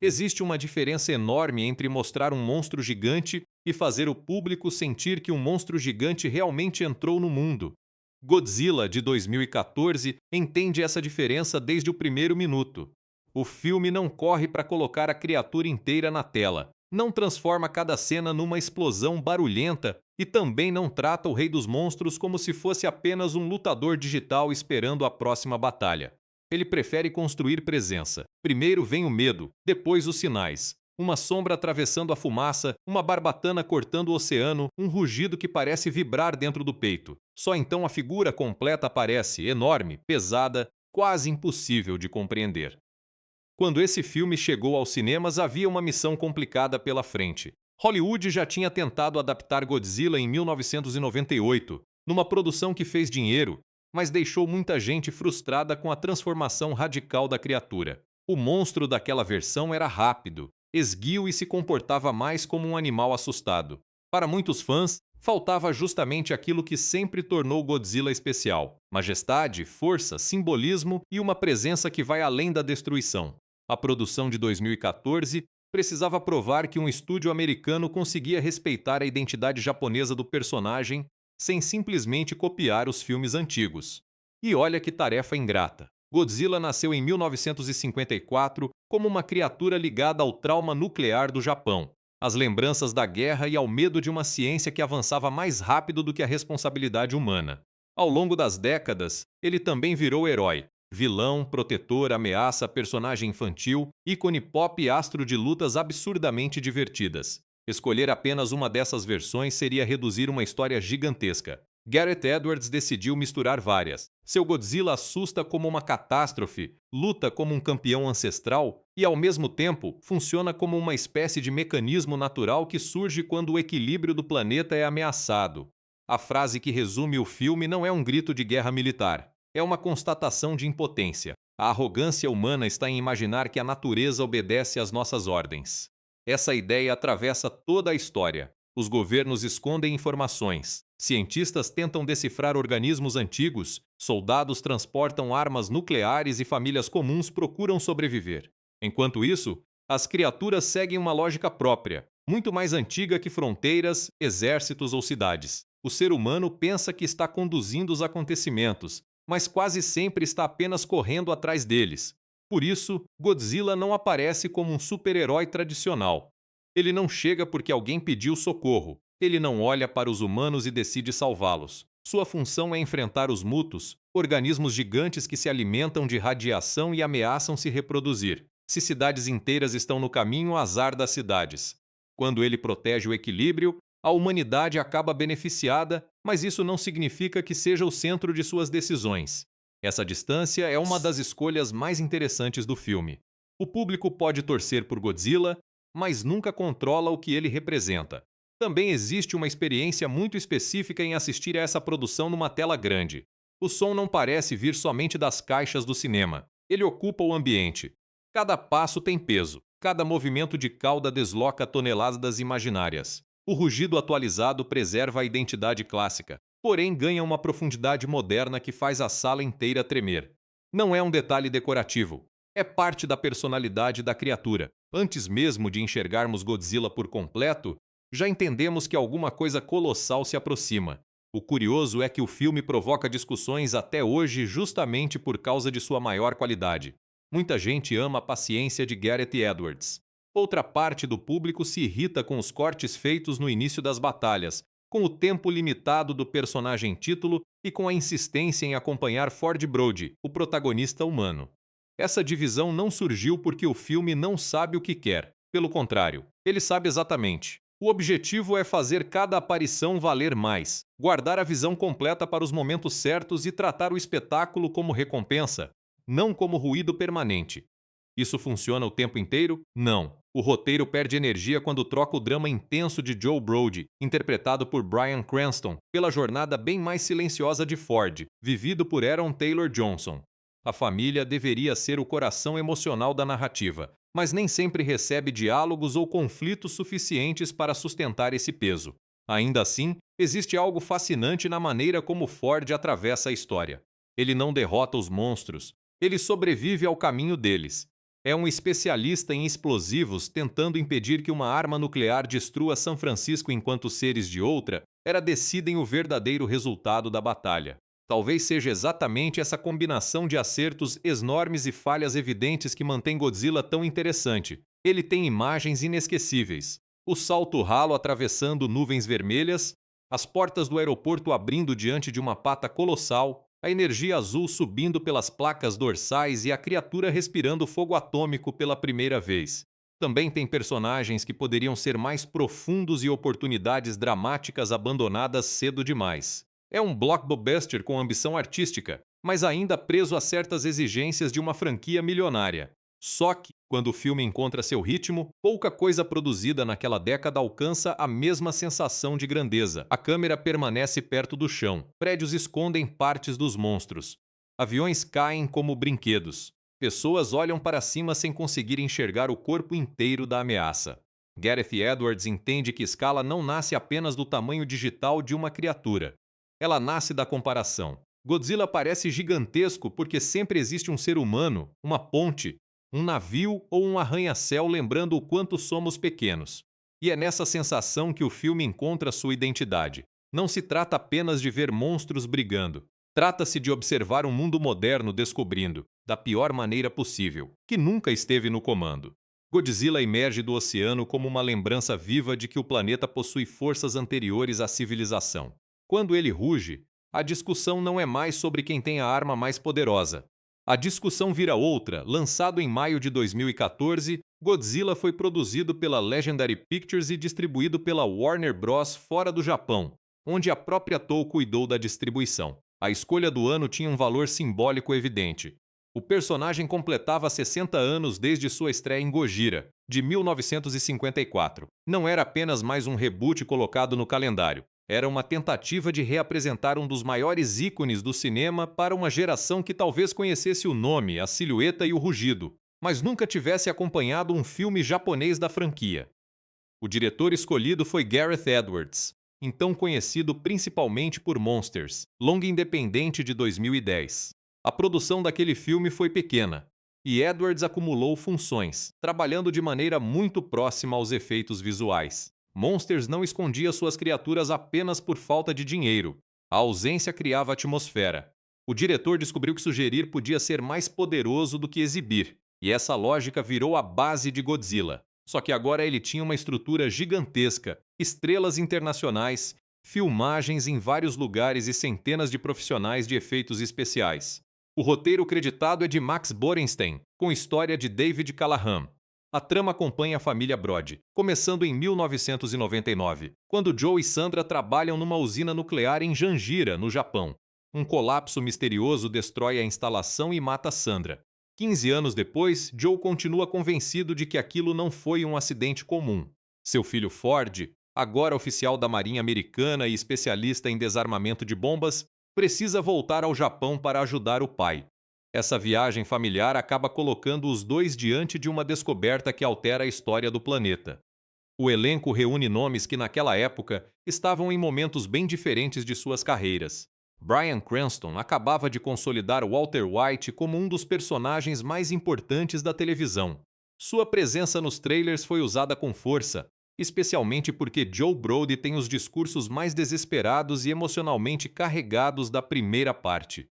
Existe uma diferença enorme entre mostrar um monstro gigante e fazer o público sentir que um monstro gigante realmente entrou no mundo. Godzilla, de 2014, entende essa diferença desde o primeiro minuto. O filme não corre para colocar a criatura inteira na tela, não transforma cada cena numa explosão barulhenta e também não trata o Rei dos Monstros como se fosse apenas um lutador digital esperando a próxima batalha. Ele prefere construir presença. Primeiro vem o medo, depois os sinais. Uma sombra atravessando a fumaça, uma barbatana cortando o oceano, um rugido que parece vibrar dentro do peito. Só então a figura completa aparece, enorme, pesada, quase impossível de compreender. Quando esse filme chegou aos cinemas, havia uma missão complicada pela frente. Hollywood já tinha tentado adaptar Godzilla em 1998, numa produção que fez dinheiro, mas deixou muita gente frustrada com a transformação radical da criatura. O monstro daquela versão era rápido, esguio e se comportava mais como um animal assustado. Para muitos fãs, faltava justamente aquilo que sempre tornou Godzilla especial: majestade, força, simbolismo e uma presença que vai além da destruição. A produção de 2014 precisava provar que um estúdio americano conseguia respeitar a identidade japonesa do personagem sem simplesmente copiar os filmes antigos. E olha que tarefa ingrata. Godzilla nasceu em 1954 como uma criatura ligada ao trauma nuclear do Japão, às lembranças da guerra e ao medo de uma ciência que avançava mais rápido do que a responsabilidade humana. Ao longo das décadas, ele também virou herói. Vilão, protetor, ameaça, personagem infantil, ícone pop e astro de lutas absurdamente divertidas. Escolher apenas uma dessas versões seria reduzir uma história gigantesca. Gareth Edwards decidiu misturar várias. Seu Godzilla assusta como uma catástrofe, luta como um campeão ancestral e, ao mesmo tempo, funciona como uma espécie de mecanismo natural que surge quando o equilíbrio do planeta é ameaçado. A frase que resume o filme não é um grito de guerra militar. É uma constatação de impotência. A arrogância humana está em imaginar que a natureza obedece às nossas ordens. Essa ideia atravessa toda a história. Os governos escondem informações, cientistas tentam decifrar organismos antigos, soldados transportam armas nucleares e famílias comuns procuram sobreviver. Enquanto isso, as criaturas seguem uma lógica própria, muito mais antiga que fronteiras, exércitos ou cidades. O ser humano pensa que está conduzindo os acontecimentos, mas quase sempre está apenas correndo atrás deles. Por isso, Godzilla não aparece como um super-herói tradicional. Ele não chega porque alguém pediu socorro. Ele não olha para os humanos e decide salvá-los. Sua função é enfrentar os mutos, organismos gigantes que se alimentam de radiação e ameaçam se reproduzir. Se cidades inteiras estão no caminho, azar das cidades. Quando ele protege o equilíbrio, a humanidade acaba beneficiada, mas isso não significa que seja o centro de suas decisões. Essa distância é uma das escolhas mais interessantes do filme. O público pode torcer por Godzilla, mas nunca controla o que ele representa. Também existe uma experiência muito específica em assistir a essa produção numa tela grande. O som não parece vir somente das caixas do cinema. Ele ocupa o ambiente. Cada passo tem peso. Cada movimento de cauda desloca toneladas imaginárias. O rugido atualizado preserva a identidade clássica, porém ganha uma profundidade moderna que faz a sala inteira tremer. Não é um detalhe decorativo, é parte da personalidade da criatura. Antes mesmo de enxergarmos Godzilla por completo, já entendemos que alguma coisa colossal se aproxima. O curioso é que o filme provoca discussões até hoje justamente por causa de sua maior qualidade. Muita gente ama a paciência de Gareth Edwards. Outra parte do público se irrita com os cortes feitos no início das batalhas, com o tempo limitado do personagem título e com a insistência em acompanhar Ford Brody, o protagonista humano. Essa divisão não surgiu porque o filme não sabe o que quer. Pelo contrário, ele sabe exatamente. O objetivo é fazer cada aparição valer mais, guardar a visão completa para os momentos certos e tratar o espetáculo como recompensa, não como ruído permanente. Isso funciona o tempo inteiro? Não. O roteiro perde energia quando troca o drama intenso de Joe Brody, interpretado por Bryan Cranston, pela jornada bem mais silenciosa de Ford, vivido por Aaron Taylor Johnson. A família deveria ser o coração emocional da narrativa, mas nem sempre recebe diálogos ou conflitos suficientes para sustentar esse peso. Ainda assim, existe algo fascinante na maneira como Ford atravessa a história. Ele não derrota os monstros, ele sobrevive ao caminho deles. é um especialista em explosivos tentando impedir que uma arma nuclear destrua São Francisco enquanto seres de outra era decidem o verdadeiro resultado da batalha. Talvez seja exatamente essa combinação de acertos enormes e falhas evidentes que mantém Godzilla tão interessante. Ele tem imagens inesquecíveis. O salto ralo atravessando nuvens vermelhas, as portas do aeroporto abrindo diante de uma pata colossal, a energia azul subindo pelas placas dorsais e a criatura respirando fogo atômico pela primeira vez. Também tem personagens que poderiam ser mais profundos e oportunidades dramáticas abandonadas cedo demais. É um blockbuster com ambição artística, mas ainda preso a certas exigências de uma franquia milionária. Só que, quando o filme encontra seu ritmo, pouca coisa produzida naquela década alcança a mesma sensação de grandeza. A câmera permanece perto do chão, prédios escondem partes dos monstros, aviões caem como brinquedos, pessoas olham para cima sem conseguir enxergar o corpo inteiro da ameaça. Gareth Edwards entende que escala não nasce apenas do tamanho digital de uma criatura. Ela nasce da comparação. Godzilla parece gigantesco porque sempre existe um ser humano, uma ponte, um navio ou um arranha-céu lembrando o quanto somos pequenos. E é nessa sensação que o filme encontra sua identidade. Não se trata apenas de ver monstros brigando. Trata-se de observar um mundo moderno descobrindo, da pior maneira possível, que nunca esteve no comando. Godzilla emerge do oceano como uma lembrança viva de que o planeta possui forças anteriores à civilização. Quando ele ruge, a discussão não é mais sobre quem tem a arma mais poderosa. A discussão vira outra. Lançado em maio de 2014, Godzilla foi produzido pela Legendary Pictures e distribuído pela Warner Bros. Fora do Japão, onde a própria Toho cuidou da distribuição. A escolha do ano tinha um valor simbólico evidente. O personagem completava 60 anos desde sua estreia em Gojira, de 1954. Não era apenas mais um reboot colocado no calendário. Era uma tentativa de reapresentar um dos maiores ícones do cinema para uma geração que talvez conhecesse o nome, a silhueta e o rugido, mas nunca tivesse acompanhado um filme japonês da franquia. O diretor escolhido foi Gareth Edwards, então conhecido principalmente por Monsters, longa independente de 2010. A produção daquele filme foi pequena, e Edwards acumulou funções, trabalhando de maneira muito próxima aos efeitos visuais. Monsters não escondia suas criaturas apenas por falta de dinheiro. A ausência criava atmosfera. O diretor descobriu que sugerir podia ser mais poderoso do que exibir, e essa lógica virou a base de Godzilla. Só que agora ele tinha uma estrutura gigantesca, estrelas internacionais, filmagens em vários lugares e centenas de profissionais de efeitos especiais. O roteiro creditado é de Max Borenstein, com história de David Callahan. A trama acompanha a família Brody, começando em 1999, quando Joe e Sandra trabalham numa usina nuclear em Janjira, no Japão. Um colapso misterioso destrói a instalação e mata Sandra. 15 anos depois, Joe continua convencido de que aquilo não foi um acidente comum. Seu filho Ford, agora oficial da Marinha Americana e especialista em desarmamento de bombas, precisa voltar ao Japão para ajudar o pai. Essa viagem familiar acaba colocando os dois diante de uma descoberta que altera a história do planeta. O elenco reúne nomes que naquela época estavam em momentos bem diferentes de suas carreiras. Bryan Cranston acabava de consolidar Walter White como um dos personagens mais importantes da televisão. Sua presença nos trailers foi usada com força, especialmente porque Joe Brody tem os discursos mais desesperados e emocionalmente carregados da primeira parte.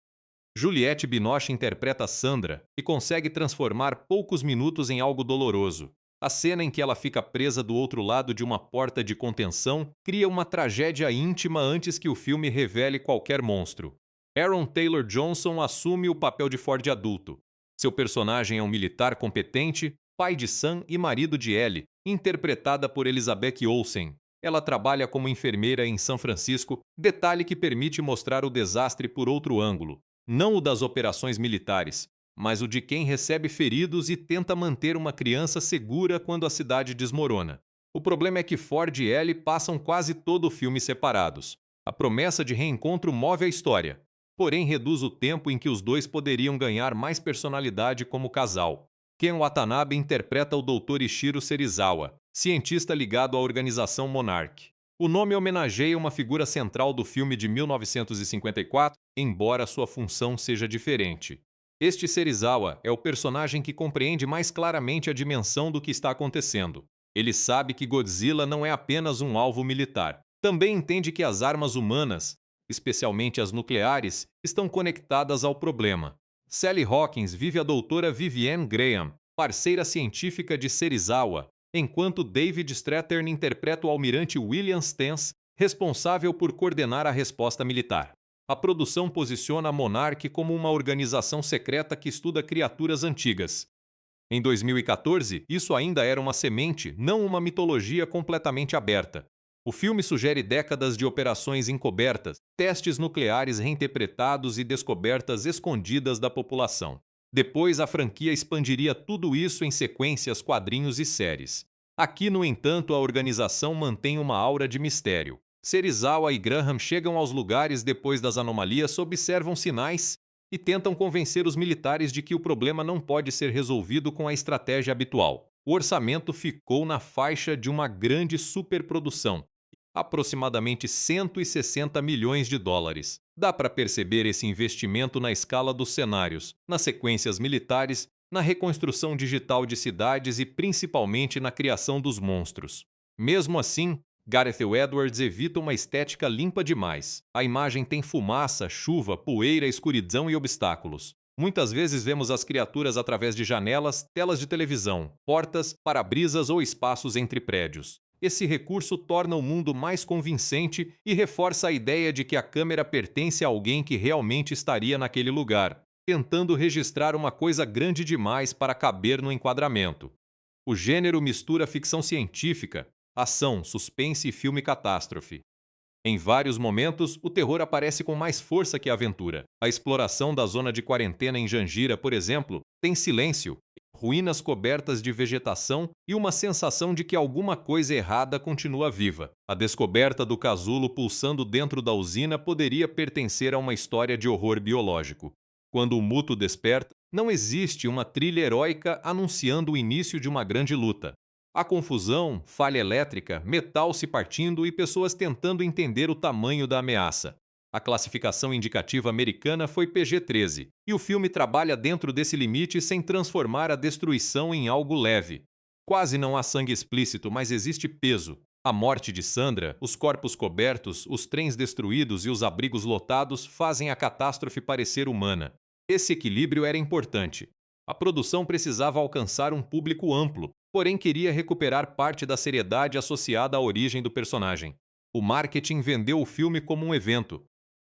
Juliette Binoche interpreta Sandra e consegue transformar poucos minutos em algo doloroso. A cena em que ela fica presa do outro lado de uma porta de contenção cria uma tragédia íntima antes que o filme revele qualquer monstro. Aaron Taylor Johnson assume o papel de Ford adulto. Seu personagem é um militar competente, pai de Sam e marido de Ellie, interpretada por Elizabeth Olsen. Ela trabalha como enfermeira em São Francisco, detalhe que permite mostrar o desastre por outro ângulo. Não o das operações militares, mas o de quem recebe feridos e tenta manter uma criança segura quando a cidade desmorona. O problema é que Ford e Ellie passam quase todo o filme separados. A promessa de reencontro move a história, porém reduz o tempo em que os dois poderiam ganhar mais personalidade como casal. Ken Watanabe interpreta o Dr. Ishiro Serizawa, cientista ligado à organização Monarch. O nome homenageia uma figura central do filme de 1954, embora sua função seja diferente. Este Serizawa é o personagem que compreende mais claramente a dimensão do que está acontecendo. Ele sabe que Godzilla não é apenas um alvo militar. Também entende que as armas humanas, especialmente as nucleares, estão conectadas ao problema. Sally Hawkins vive a doutora Vivienne Graham, parceira científica de Serizawa, enquanto David Strathairn interpreta o almirante William Stens, responsável por coordenar a resposta militar. A produção posiciona a Monarch como uma organização secreta que estuda criaturas antigas. Em 2014, isso ainda era uma semente, não uma mitologia completamente aberta. O filme sugere décadas de operações encobertas, testes nucleares reinterpretados e descobertas escondidas da população. Depois, a franquia expandiria tudo isso em sequências, quadrinhos e séries. Aqui, no entanto, a organização mantém uma aura de mistério. Serizawa e Graham chegam aos lugares depois das anomalias, observam sinais e tentam convencer os militares de que o problema não pode ser resolvido com a estratégia habitual. O orçamento ficou na faixa de uma grande superprodução, aproximadamente 160 milhões de dólares. Dá para perceber esse investimento na escala dos cenários, nas sequências militares, na reconstrução digital de cidades e principalmente na criação dos monstros. Mesmo assim, Gareth Edwards evita uma estética limpa demais. A imagem tem fumaça, chuva, poeira, escuridão e obstáculos. Muitas vezes vemos as criaturas através de janelas, telas de televisão, portas, para-brisas ou espaços entre prédios. Esse recurso torna o mundo mais convincente e reforça a ideia de que a câmera pertence a alguém que realmente estaria naquele lugar, tentando registrar uma coisa grande demais para caber no enquadramento. O gênero mistura ficção científica, ação, suspense e filme catástrofe. Em vários momentos, o terror aparece com mais força que a aventura. A exploração da zona de quarentena em Jangira, por exemplo, tem silêncio, ruínas cobertas de vegetação e uma sensação de que alguma coisa errada continua viva. A descoberta do casulo pulsando dentro da usina poderia pertencer a uma história de horror biológico. Quando o Muto desperta, não existe uma trilha heróica anunciando o início de uma grande luta. Há confusão, falha elétrica, metal se partindo e pessoas tentando entender o tamanho da ameaça. A classificação indicativa americana foi PG-13, e o filme trabalha dentro desse limite sem transformar a destruição em algo leve. Quase não há sangue explícito, mas existe peso. A morte de Sandra, os corpos cobertos, os trens destruídos e os abrigos lotados fazem a catástrofe parecer humana. Esse equilíbrio era importante. A produção precisava alcançar um público amplo, porém queria recuperar parte da seriedade associada à origem do personagem. O marketing vendeu o filme como um evento.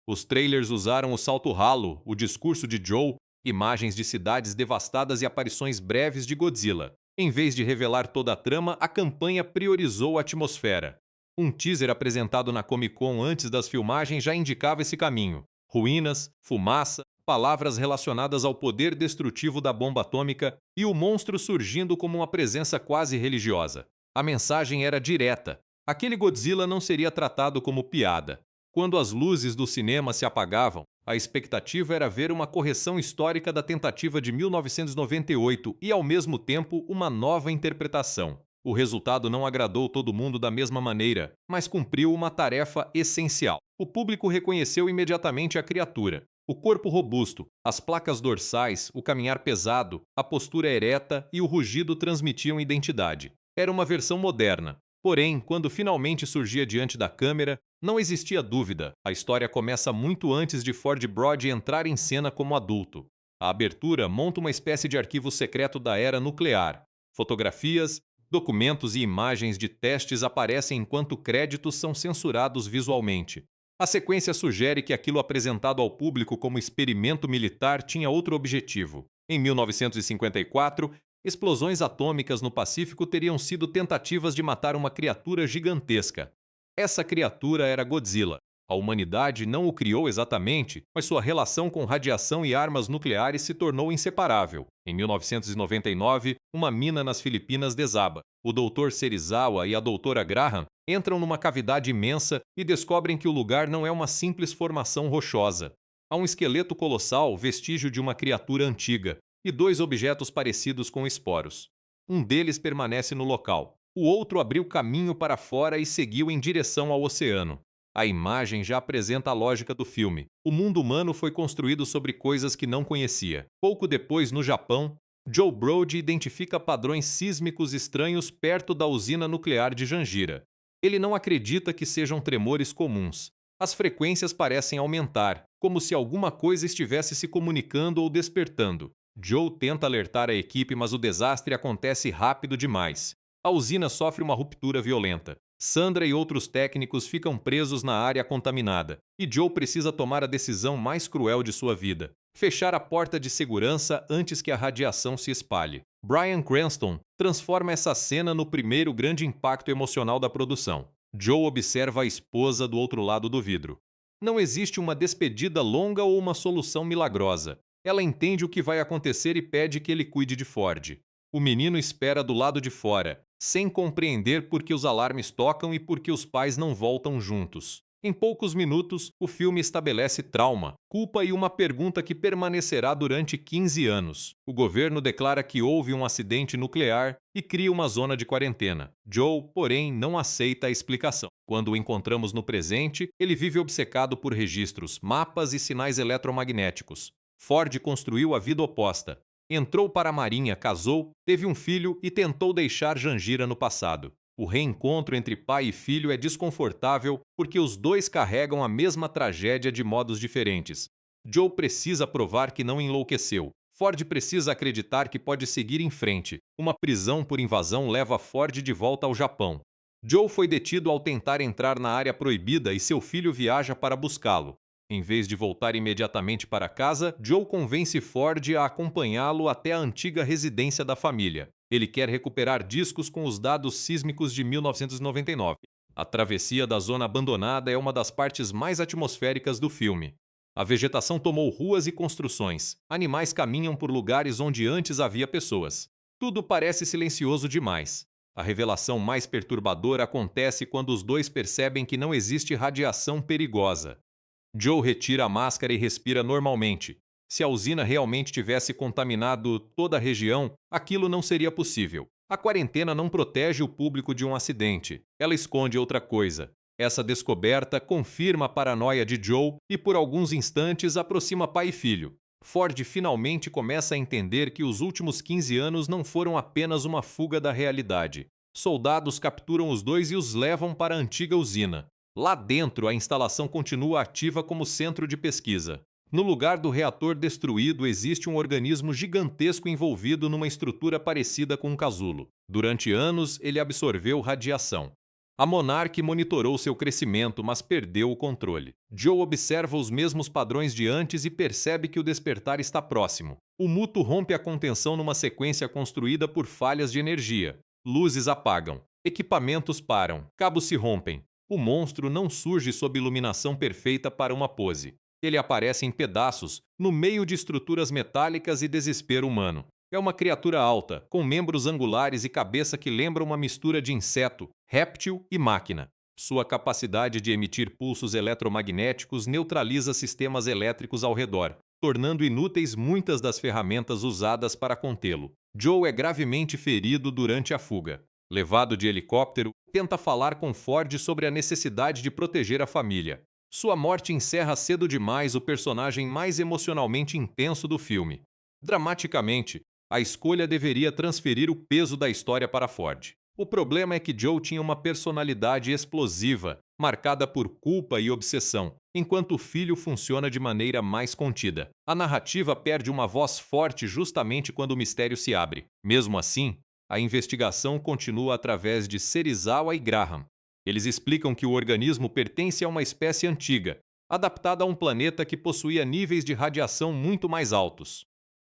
Os trailers usaram o salto ralo, o discurso de Joe, imagens de cidades devastadas e aparições breves de Godzilla. Em vez de revelar toda a trama, a campanha priorizou a atmosfera. Um teaser apresentado na Comic-Con antes das filmagens já indicava esse caminho. Ruínas, fumaça, palavras relacionadas ao poder destrutivo da bomba atômica e o monstro surgindo como uma presença quase religiosa. A mensagem era direta. Aquele Godzilla não seria tratado como piada. Quando as luzes do cinema se apagavam, a expectativa era ver uma correção histórica da tentativa de 1998 e, ao mesmo tempo, uma nova interpretação. O resultado não agradou todo mundo da mesma maneira, mas cumpriu uma tarefa essencial. O público reconheceu imediatamente a criatura. O corpo robusto, as placas dorsais, o caminhar pesado, a postura ereta e o rugido transmitiam identidade. Era uma versão moderna. Porém, quando finalmente surgia diante da câmera, não existia dúvida. A história começa muito antes de Ford Brody entrar em cena como adulto. A abertura monta uma espécie de arquivo secreto da era nuclear. Fotografias, documentos e imagens de testes aparecem enquanto créditos são censurados visualmente. A sequência sugere que aquilo apresentado ao público como experimento militar tinha outro objetivo. Em 1954, explosões atômicas no Pacífico teriam sido tentativas de matar uma criatura gigantesca. Essa criatura era Godzilla. A humanidade não o criou exatamente, mas sua relação com radiação e armas nucleares se tornou inseparável. Em 1999, uma mina nas Filipinas desaba. O Dr. Serizawa e a Dra. Graham entram numa cavidade imensa e descobrem que o lugar não é uma simples formação rochosa. Há um esqueleto colossal, vestígio de uma criatura antiga, e dois objetos parecidos com esporos. Um deles permanece no local. O outro abriu caminho para fora e seguiu em direção ao oceano. A imagem já apresenta a lógica do filme. O mundo humano foi construído sobre coisas que não conhecia. Pouco depois, no Japão, Joe Brody identifica padrões sísmicos estranhos perto da usina nuclear de Janjira. Ele não acredita que sejam tremores comuns. As frequências parecem aumentar, como se alguma coisa estivesse se comunicando ou despertando. Joe tenta alertar a equipe, mas o desastre acontece rápido demais. A usina sofre uma ruptura violenta. Sandra e outros técnicos ficam presos na área contaminada, e Joe precisa tomar a decisão mais cruel de sua vida: fechar a porta de segurança antes que a radiação se espalhe. Bryan Cranston transforma essa cena no primeiro grande impacto emocional da produção. Joe observa a esposa do outro lado do vidro. Não existe uma despedida longa ou uma solução milagrosa. Ela entende o que vai acontecer e pede que ele cuide de Ford. O menino espera do lado de fora, sem compreender por que os alarmes tocam e por que os pais não voltam juntos. Em poucos minutos, o filme estabelece trauma, culpa e uma pergunta que permanecerá durante 15 anos. O governo declara que houve um acidente nuclear e cria uma zona de quarentena. Joe, porém, não aceita a explicação. Quando o encontramos no presente, ele vive obcecado por registros, mapas e sinais eletromagnéticos. Ford construiu a vida oposta. Entrou para a Marinha, casou, teve um filho e tentou deixar Janjira no passado. O reencontro entre pai e filho é desconfortável porque os dois carregam a mesma tragédia de modos diferentes. Joe precisa provar que não enlouqueceu. Ford precisa acreditar que pode seguir em frente. Uma prisão por invasão leva Ford de volta ao Japão. Joe foi detido ao tentar entrar na área proibida e seu filho viaja para buscá-lo. Em vez de voltar imediatamente para casa, Joe convence Ford a acompanhá-lo até a antiga residência da família. Ele quer recuperar discos com os dados sísmicos de 1999. A travessia da zona abandonada é uma das partes mais atmosféricas do filme. A vegetação tomou ruas e construções. Animais caminham por lugares onde antes havia pessoas. Tudo parece silencioso demais. A revelação mais perturbadora acontece quando os dois percebem que não existe radiação perigosa. Joe retira a máscara e respira normalmente. Se a usina realmente tivesse contaminado toda a região, aquilo não seria possível. A quarentena não protege o público de um acidente. Ela esconde outra coisa. Essa descoberta confirma a paranoia de Joe e, por alguns instantes, aproxima pai e filho. Ford finalmente começa a entender que os últimos 15 anos não foram apenas uma fuga da realidade. Soldados capturam os dois e os levam para a antiga usina. Lá dentro, a instalação continua ativa como centro de pesquisa. No lugar do reator destruído existe um organismo gigantesco envolvido numa estrutura parecida com um casulo. Durante anos, ele absorveu radiação. A Monarch monitorou seu crescimento, mas perdeu o controle. Joe observa os mesmos padrões de antes e percebe que o despertar está próximo. O Muto rompe a contenção numa sequência construída por falhas de energia. Luzes apagam. Equipamentos param. Cabos se rompem. O monstro não surge sob iluminação perfeita para uma pose. Ele aparece em pedaços, no meio de estruturas metálicas e desespero humano. É uma criatura alta, com membros angulares e cabeça que lembra uma mistura de inseto, réptil e máquina. Sua capacidade de emitir pulsos eletromagnéticos neutraliza sistemas elétricos ao redor, tornando inúteis muitas das ferramentas usadas para contê-lo. Joe é gravemente ferido durante a fuga. Levado de helicóptero, tenta falar com Ford sobre a necessidade de proteger a família. Sua morte encerra cedo demais o personagem mais emocionalmente intenso do filme. Dramaticamente, a escolha deveria transferir o peso da história para Ford. O problema é que Joe tinha uma personalidade explosiva, marcada por culpa e obsessão, enquanto o filho funciona de maneira mais contida. A narrativa perde uma voz forte justamente quando o mistério se abre. Mesmo assim, a investigação continua através de Serizawa e Graham. Eles explicam que o organismo pertence a uma espécie antiga, adaptada a um planeta que possuía níveis de radiação muito mais altos.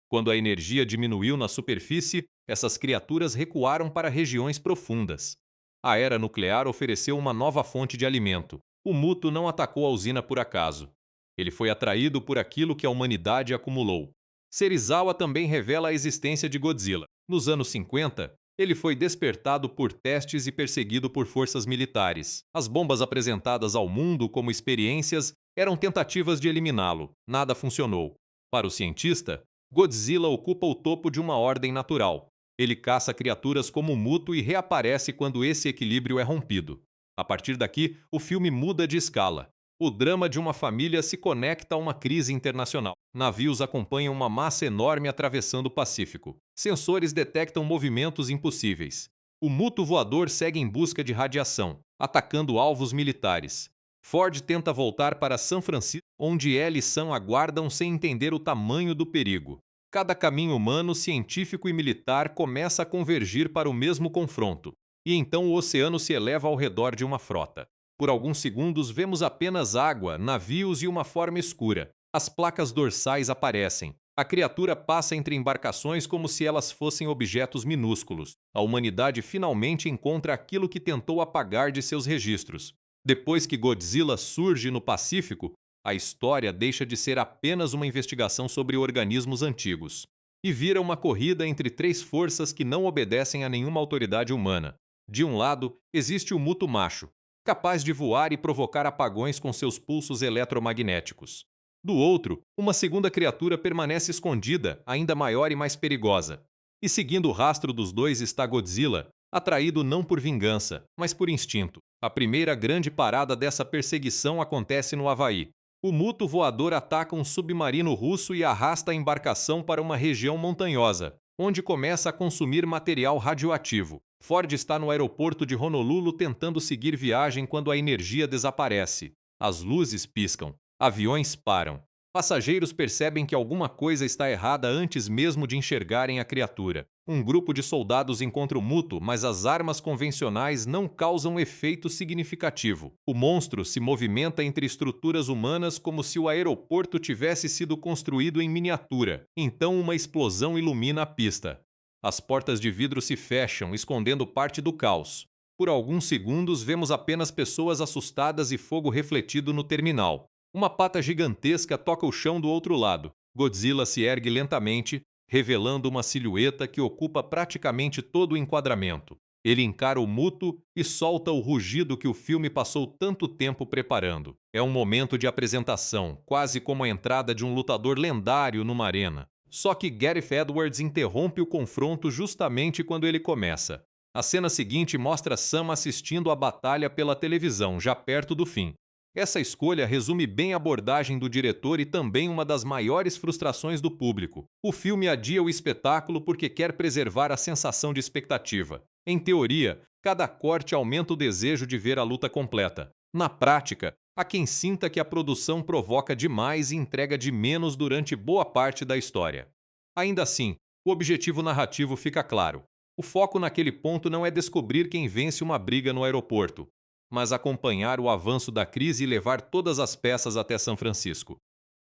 Quando a energia diminuiu na superfície, essas criaturas recuaram para regiões profundas. A era nuclear ofereceu uma nova fonte de alimento. O Muto não atacou a usina por acaso. Ele foi atraído por aquilo que a humanidade acumulou. Serizawa também revela a existência de Godzilla. Nos anos 50, ele foi despertado por testes e perseguido por forças militares. As bombas apresentadas ao mundo como experiências eram tentativas de eliminá-lo. Nada funcionou. Para o cientista, Godzilla ocupa o topo de uma ordem natural. Ele caça criaturas como o Muto e reaparece quando esse equilíbrio é rompido. A partir daqui, o filme muda de escala. O drama de uma família se conecta a uma crise internacional. Navios acompanham uma massa enorme atravessando o Pacífico. Sensores detectam movimentos impossíveis. O Muto voador segue em busca de radiação, atacando alvos militares. Ford tenta voltar para São Francisco, onde ela e Sam aguardam sem entender o tamanho do perigo. Cada caminho humano, científico e militar começa a convergir para o mesmo confronto. E então o oceano se eleva ao redor de uma frota. Por alguns segundos vemos apenas água, navios e uma forma escura. As placas dorsais aparecem. A criatura passa entre embarcações como se elas fossem objetos minúsculos. A humanidade finalmente encontra aquilo que tentou apagar de seus registros. Depois que Godzilla surge no Pacífico, a história deixa de ser apenas uma investigação sobre organismos antigos e vira uma corrida entre três forças que não obedecem a nenhuma autoridade humana. De um lado, existe o Muto macho, capaz de voar e provocar apagões com seus pulsos eletromagnéticos. Do outro, uma segunda criatura permanece escondida, ainda maior e mais perigosa. E seguindo o rastro dos dois está Godzilla, atraído não por vingança, mas por instinto. A primeira grande parada dessa perseguição acontece no Havaí. O Muto voador ataca um submarino russo e arrasta a embarcação para uma região montanhosa, onde começa a consumir material radioativo. Ford está no aeroporto de Honolulu tentando seguir viagem quando a energia desaparece. As luzes piscam. Aviões param. Passageiros percebem que alguma coisa está errada antes mesmo de enxergarem a criatura. Um grupo de soldados encontra o Muto, mas as armas convencionais não causam efeito significativo. O monstro se movimenta entre estruturas humanas como se o aeroporto tivesse sido construído em miniatura. Então uma explosão ilumina a pista. As portas de vidro se fecham, escondendo parte do caos. Por alguns segundos, vemos apenas pessoas assustadas e fogo refletido no terminal. Uma pata gigantesca toca o chão do outro lado. Godzilla se ergue lentamente, revelando uma silhueta que ocupa praticamente todo o enquadramento. Ele encara o Muto e solta o rugido que o filme passou tanto tempo preparando. É um momento de apresentação, quase como a entrada de um lutador lendário numa arena. Só que Gareth Edwards interrompe o confronto justamente quando ele começa. A cena seguinte mostra Sam assistindo à batalha pela televisão, já perto do fim. Essa escolha resume bem a abordagem do diretor e também uma das maiores frustrações do público. O filme adia o espetáculo porque quer preservar a sensação de expectativa. Em teoria, cada corte aumenta o desejo de ver a luta completa. Na prática, há quem sinta que a produção provoca demais e entrega de menos durante boa parte da história. Ainda assim, o objetivo narrativo fica claro. O foco naquele ponto não é descobrir quem vence uma briga no aeroporto, mas acompanhar o avanço da crise e levar todas as peças até São Francisco.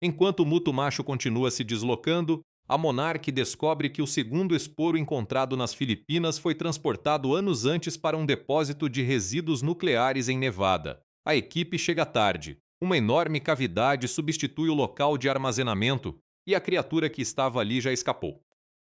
Enquanto o Muto macho continua se deslocando, a Monarch descobre que o segundo esporo encontrado nas Filipinas foi transportado anos antes para um depósito de resíduos nucleares em Nevada. A equipe chega tarde. Uma enorme cavidade substitui o local de armazenamento e a criatura que estava ali já escapou.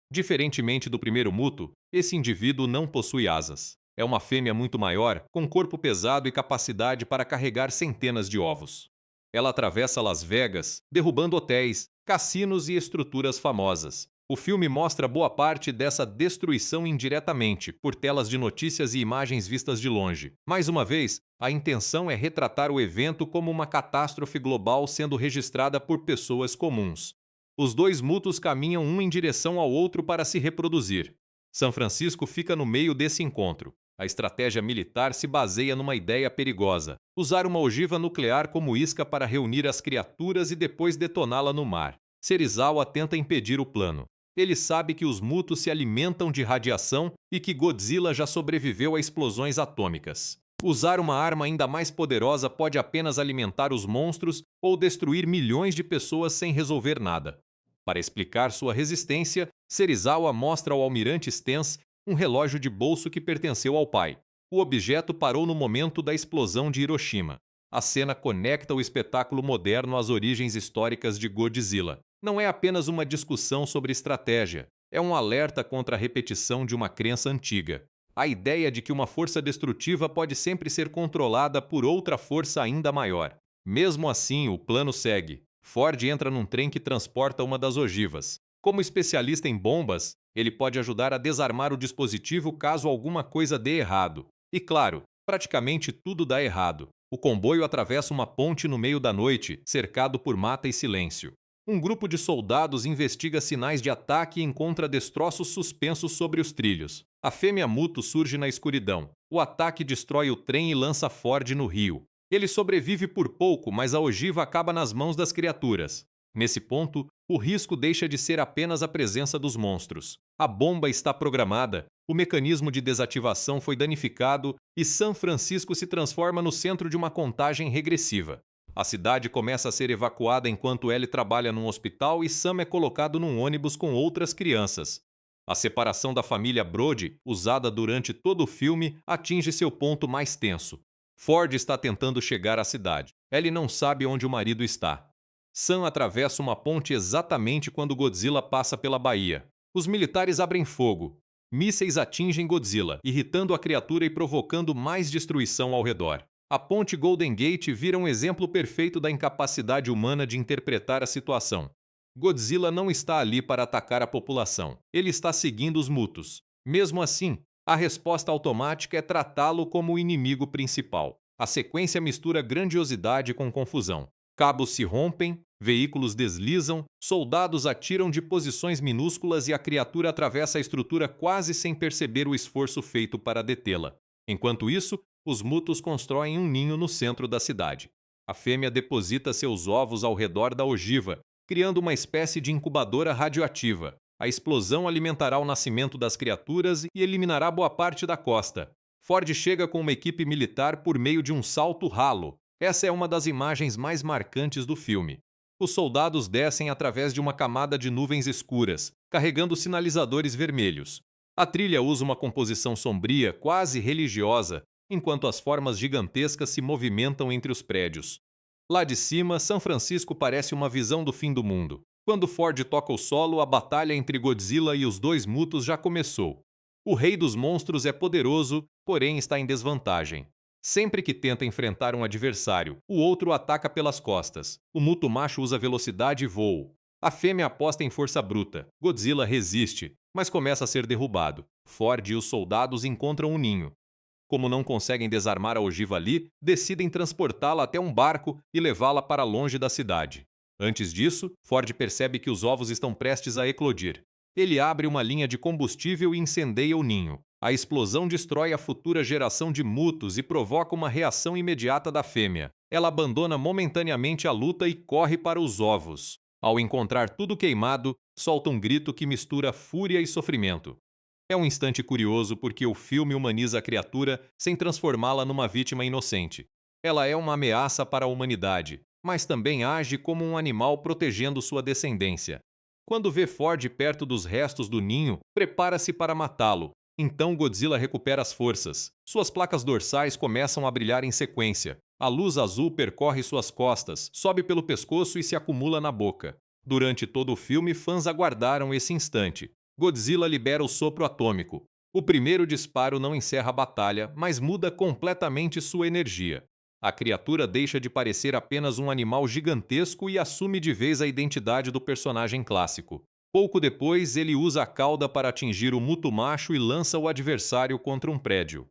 Diferentemente do primeiro Muto, esse indivíduo não possui asas. É uma fêmea muito maior, com corpo pesado e capacidade para carregar centenas de ovos. Ela atravessa Las Vegas, derrubando hotéis, cassinos e estruturas famosas. O filme mostra boa parte dessa destruição indiretamente, por telas de notícias e imagens vistas de longe. Mais uma vez, a intenção é retratar o evento como uma catástrofe global sendo registrada por pessoas comuns. Os dois Mutos caminham um em direção ao outro para se reproduzir. São Francisco fica no meio desse encontro. A estratégia militar se baseia numa ideia perigosa: usar uma ogiva nuclear como isca para reunir as criaturas e depois detoná-la no mar. Serizawa tenta impedir o plano. Ele sabe que os Mutos se alimentam de radiação e que Godzilla já sobreviveu a explosões atômicas. Usar uma arma ainda mais poderosa pode apenas alimentar os monstros ou destruir milhões de pessoas sem resolver nada. Para explicar sua resistência, Serizawa mostra ao almirante Stens um relógio de bolso que pertenceu ao pai. O objeto parou no momento da explosão de Hiroshima. A cena conecta o espetáculo moderno às origens históricas de Godzilla. Não é apenas uma discussão sobre estratégia, é um alerta contra a repetição de uma crença antiga. A ideia de que uma força destrutiva pode sempre ser controlada por outra força ainda maior. Mesmo assim, o plano segue. Ford entra num trem que transporta uma das ogivas. Como especialista em bombas, ele pode ajudar a desarmar o dispositivo caso alguma coisa dê errado. E claro, Praticamente tudo dá errado. O comboio atravessa uma ponte no meio da noite, cercado por mata e silêncio. Um grupo de soldados investiga sinais de ataque e encontra destroços suspensos sobre os trilhos. A fêmea Muto surge na escuridão. O ataque destrói o trem e lança Ford no rio. Ele sobrevive por pouco, mas a ogiva acaba nas mãos das criaturas. Nesse ponto, o risco deixa de ser apenas a presença dos monstros. A bomba está programada, o mecanismo de desativação foi danificado e São Francisco se transforma no centro de uma contagem regressiva. A cidade começa a ser evacuada enquanto Ellie trabalha num hospital e Sam é colocado num ônibus com outras crianças. A separação da família Brody, usada durante todo o filme, atinge seu ponto mais tenso. Ford está tentando chegar à cidade. Ellie não sabe onde o marido está. Sam atravessa uma ponte exatamente quando Godzilla passa pela baía. Os militares abrem fogo. Mísseis atingem Godzilla, irritando a criatura e provocando mais destruição ao redor. A ponte Golden Gate vira um exemplo perfeito da incapacidade humana de interpretar a situação. Godzilla não está ali para atacar a população. Ele está seguindo os mutos. Mesmo assim, a resposta automática é tratá-lo como o inimigo principal. A sequência mistura grandiosidade com confusão. Cabos se rompem, veículos deslizam, soldados atiram de posições minúsculas e a criatura atravessa a estrutura quase sem perceber o esforço feito para detê-la. Enquanto isso, os mutos constroem um ninho no centro da cidade. A fêmea deposita seus ovos ao redor da ogiva, criando uma espécie de incubadora radioativa. A explosão alimentará o nascimento das criaturas e eliminará boa parte da costa. Ford chega com uma equipe militar por meio de um salto ralo. Essa é uma das imagens mais marcantes do filme. Os soldados descem através de uma camada de nuvens escuras, carregando sinalizadores vermelhos. A trilha usa uma composição sombria, quase religiosa, enquanto as formas gigantescas se movimentam entre os prédios. Lá de cima, São Francisco parece uma visão do fim do mundo. Quando Ford toca o solo, a batalha entre Godzilla e os dois mutos já começou. O rei dos monstros é poderoso, porém está em desvantagem. Sempre que tenta enfrentar um adversário, o outro o ataca pelas costas. O muto macho usa velocidade e voo. A fêmea aposta em força bruta. Godzilla resiste, mas começa a ser derrubado. Ford e os soldados encontram um ninho. Como não conseguem desarmar a ogiva ali, decidem transportá-la até um barco e levá-la para longe da cidade. Antes disso, Ford percebe que os ovos estão prestes a eclodir. Ele abre uma linha de combustível e incendeia o ninho. A explosão destrói a futura geração de mutos e provoca uma reação imediata da fêmea. Ela abandona momentaneamente a luta e corre para os ovos. Ao encontrar tudo queimado, solta um grito que mistura fúria e sofrimento. É um instante curioso porque o filme humaniza a criatura sem transformá-la numa vítima inocente. Ela é uma ameaça para a humanidade, mas também age como um animal protegendo sua descendência. Quando vê Ford perto dos restos do ninho, prepara-se para matá-lo. Então Godzilla recupera as forças. Suas placas dorsais começam a brilhar em sequência. A luz azul percorre suas costas, sobe pelo pescoço e se acumula na boca. Durante todo o filme, fãs aguardaram esse instante. Godzilla libera o sopro atômico. O primeiro disparo não encerra a batalha, mas muda completamente sua energia. A criatura deixa de parecer apenas um animal gigantesco e assume de vez a identidade do personagem clássico. Pouco depois, ele usa a cauda para atingir o muto macho e lança o adversário contra um prédio.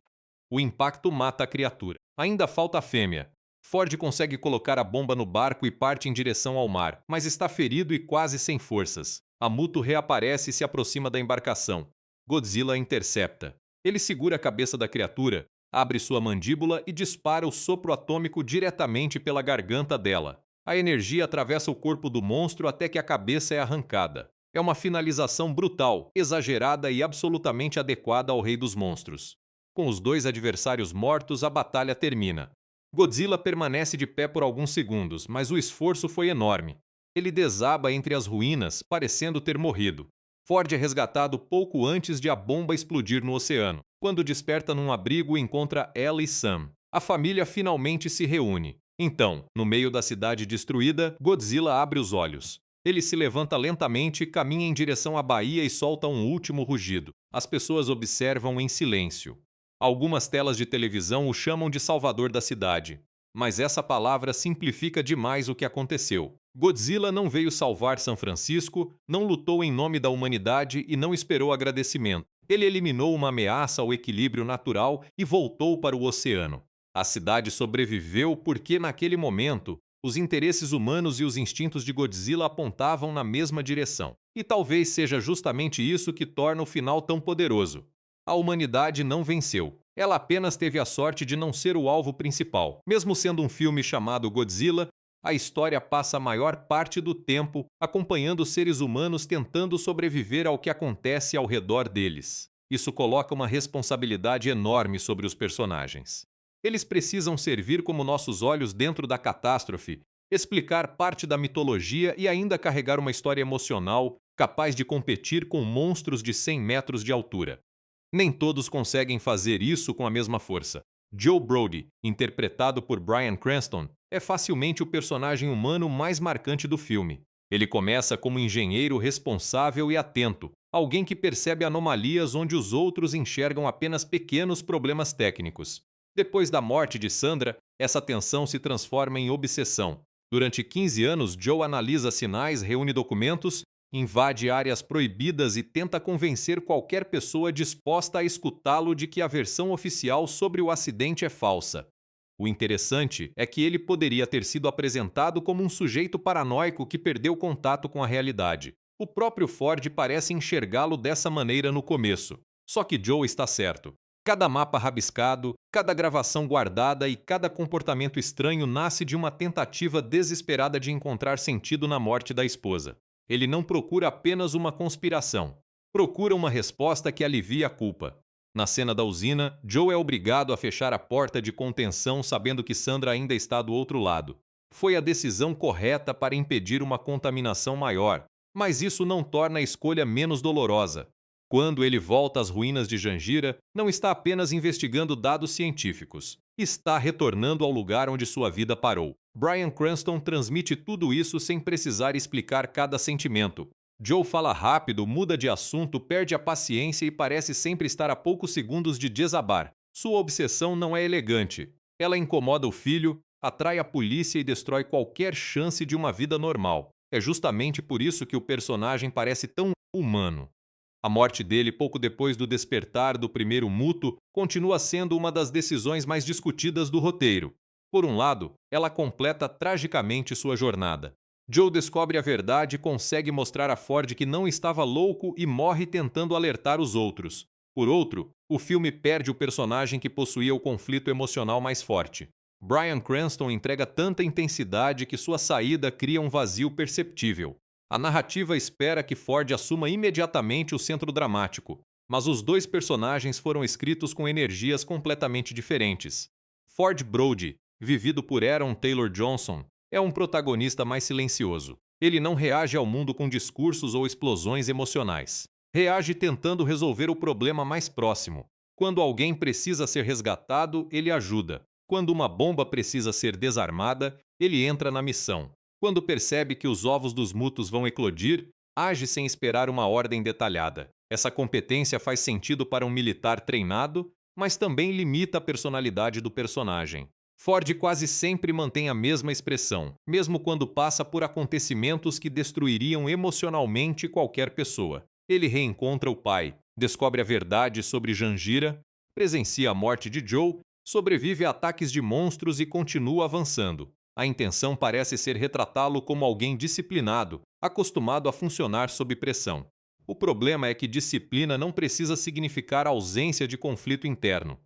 O impacto mata a criatura. Ainda falta a fêmea. Ford consegue colocar a bomba no barco e parte em direção ao mar, mas está ferido e quase sem forças. A Muto reaparece e se aproxima da embarcação. Godzilla a intercepta. Ele segura a cabeça da criatura, abre sua mandíbula e dispara o sopro atômico diretamente pela garganta dela. A energia atravessa o corpo do monstro até que a cabeça é arrancada. É uma finalização brutal, exagerada e absolutamente adequada ao Rei dos Monstros. Com os dois adversários mortos, a batalha termina. Godzilla permanece de pé por alguns segundos, mas o esforço foi enorme. Ele desaba entre as ruínas, parecendo ter morrido. Ford é resgatado pouco antes de a bomba explodir no oceano. Quando desperta num abrigo, encontra ela e Sam. A família finalmente se reúne. Então, no meio da cidade destruída, Godzilla abre os olhos. Ele se levanta lentamente, caminha em direção à baía e solta um último rugido. As pessoas observam em silêncio. Algumas telas de televisão o chamam de salvador da cidade. Mas essa palavra simplifica demais o que aconteceu. Godzilla não veio salvar São Francisco, não lutou em nome da humanidade e não esperou agradecimento. Ele eliminou uma ameaça ao equilíbrio natural e voltou para o oceano. A cidade sobreviveu porque, naquele momento, os interesses humanos e os instintos de Godzilla apontavam na mesma direção. E talvez seja justamente isso que torna o final tão poderoso. A humanidade não venceu. Ela apenas teve a sorte de não ser o alvo principal. Mesmo sendo um filme chamado Godzilla, a história passa a maior parte do tempo acompanhando seres humanos tentando sobreviver ao que acontece ao redor deles. Isso coloca uma responsabilidade enorme sobre os personagens. Eles precisam servir como nossos olhos dentro da catástrofe, explicar parte da mitologia e ainda carregar uma história emocional capaz de competir com monstros de 100 metros de altura. Nem todos conseguem fazer isso com a mesma força. Joe Brody, interpretado por Bryan Cranston, é facilmente o personagem humano mais marcante do filme. Ele começa como engenheiro responsável e atento, alguém que percebe anomalias onde os outros enxergam apenas pequenos problemas técnicos. Depois da morte de Sandra, essa tensão se transforma em obsessão. Durante 15 anos, Joe analisa sinais, reúne documentos, invade áreas proibidas e tenta convencer qualquer pessoa disposta a escutá-lo de que a versão oficial sobre o acidente é falsa. O interessante é que ele poderia ter sido apresentado como um sujeito paranoico que perdeu contato com a realidade. O próprio Ford parece enxergá-lo dessa maneira no começo. Só que Joe está certo. Cada mapa rabiscado, cada gravação guardada e cada comportamento estranho nasce de uma tentativa desesperada de encontrar sentido na morte da esposa. Ele não procura apenas uma conspiração. Procura uma resposta que alivie a culpa. Na cena da usina, Joe é obrigado a fechar a porta de contenção sabendo que Sandra ainda está do outro lado. Foi a decisão correta para impedir uma contaminação maior, mas isso não torna a escolha menos dolorosa. Quando ele volta às ruínas de Jangira, não está apenas investigando dados científicos. Está retornando ao lugar onde sua vida parou. Bryan Cranston transmite tudo isso sem precisar explicar cada sentimento. Joe fala rápido, muda de assunto, perde a paciência e parece sempre estar a poucos segundos de desabar. Sua obsessão não é elegante. Ela incomoda o filho, atrai a polícia e destrói qualquer chance de uma vida normal. É justamente por isso que o personagem parece tão humano. A morte dele pouco depois do despertar do primeiro Muto continua sendo uma das decisões mais discutidas do roteiro. Por um lado, ela completa tragicamente sua jornada. Joe descobre a verdade e consegue mostrar a Ford que não estava louco e morre tentando alertar os outros. Por outro, o filme perde o personagem que possuía o conflito emocional mais forte. Bryan Cranston entrega tanta intensidade que sua saída cria um vazio perceptível. A narrativa espera que Ford assuma imediatamente o centro dramático, mas os dois personagens foram escritos com energias completamente diferentes. Ford Brody, vivido por Aaron Taylor Johnson, é um protagonista mais silencioso. Ele não reage ao mundo com discursos ou explosões emocionais. Reage tentando resolver o problema mais próximo. Quando alguém precisa ser resgatado, ele ajuda. Quando uma bomba precisa ser desarmada, ele entra na missão. Quando percebe que os ovos dos Mutos vão eclodir, age sem esperar uma ordem detalhada. Essa competência faz sentido para um militar treinado, mas também limita a personalidade do personagem. Ford quase sempre mantém a mesma expressão, mesmo quando passa por acontecimentos que destruiriam emocionalmente qualquer pessoa. Ele reencontra o pai, descobre a verdade sobre Jangira, presencia a morte de Joe, sobrevive a ataques de monstros e continua avançando. A intenção parece ser retratá-lo como alguém disciplinado, acostumado a funcionar sob pressão. O problema é que disciplina não precisa significar ausência de conflito interno.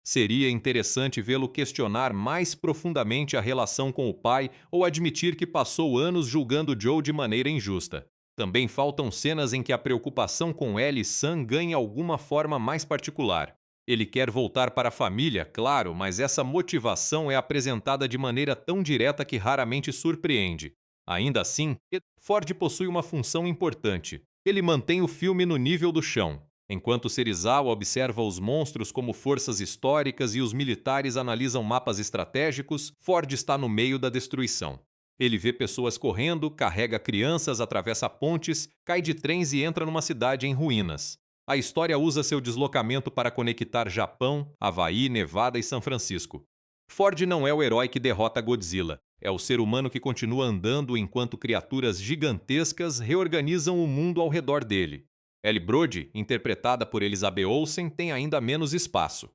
Seria interessante vê-lo questionar mais profundamente a relação com o pai ou admitir que passou anos julgando Joe de maneira injusta. Também faltam cenas em que a preocupação com Ellie e Sam ganha alguma forma mais particular. Ele quer voltar para a família, claro, mas essa motivação é apresentada de maneira tão direta que raramente surpreende. Ainda assim, Ford possui uma função importante. Ele mantém o filme no nível do chão. Enquanto Serizawa observa os monstros como forças históricas e os militares analisam mapas estratégicos, Ford está no meio da destruição. Ele vê pessoas correndo, carrega crianças, atravessa pontes, cai de trens e entra numa cidade em ruínas. A história usa seu deslocamento para conectar Japão, Havaí, Nevada e São Francisco. Ford não é o herói que derrota Godzilla. É o ser humano que continua andando enquanto criaturas gigantescas reorganizam o mundo ao redor dele. Ellie Brody, interpretada por Elizabeth Olsen, tem ainda menos espaço.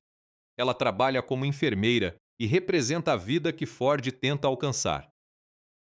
Ela trabalha como enfermeira e representa a vida que Ford tenta alcançar.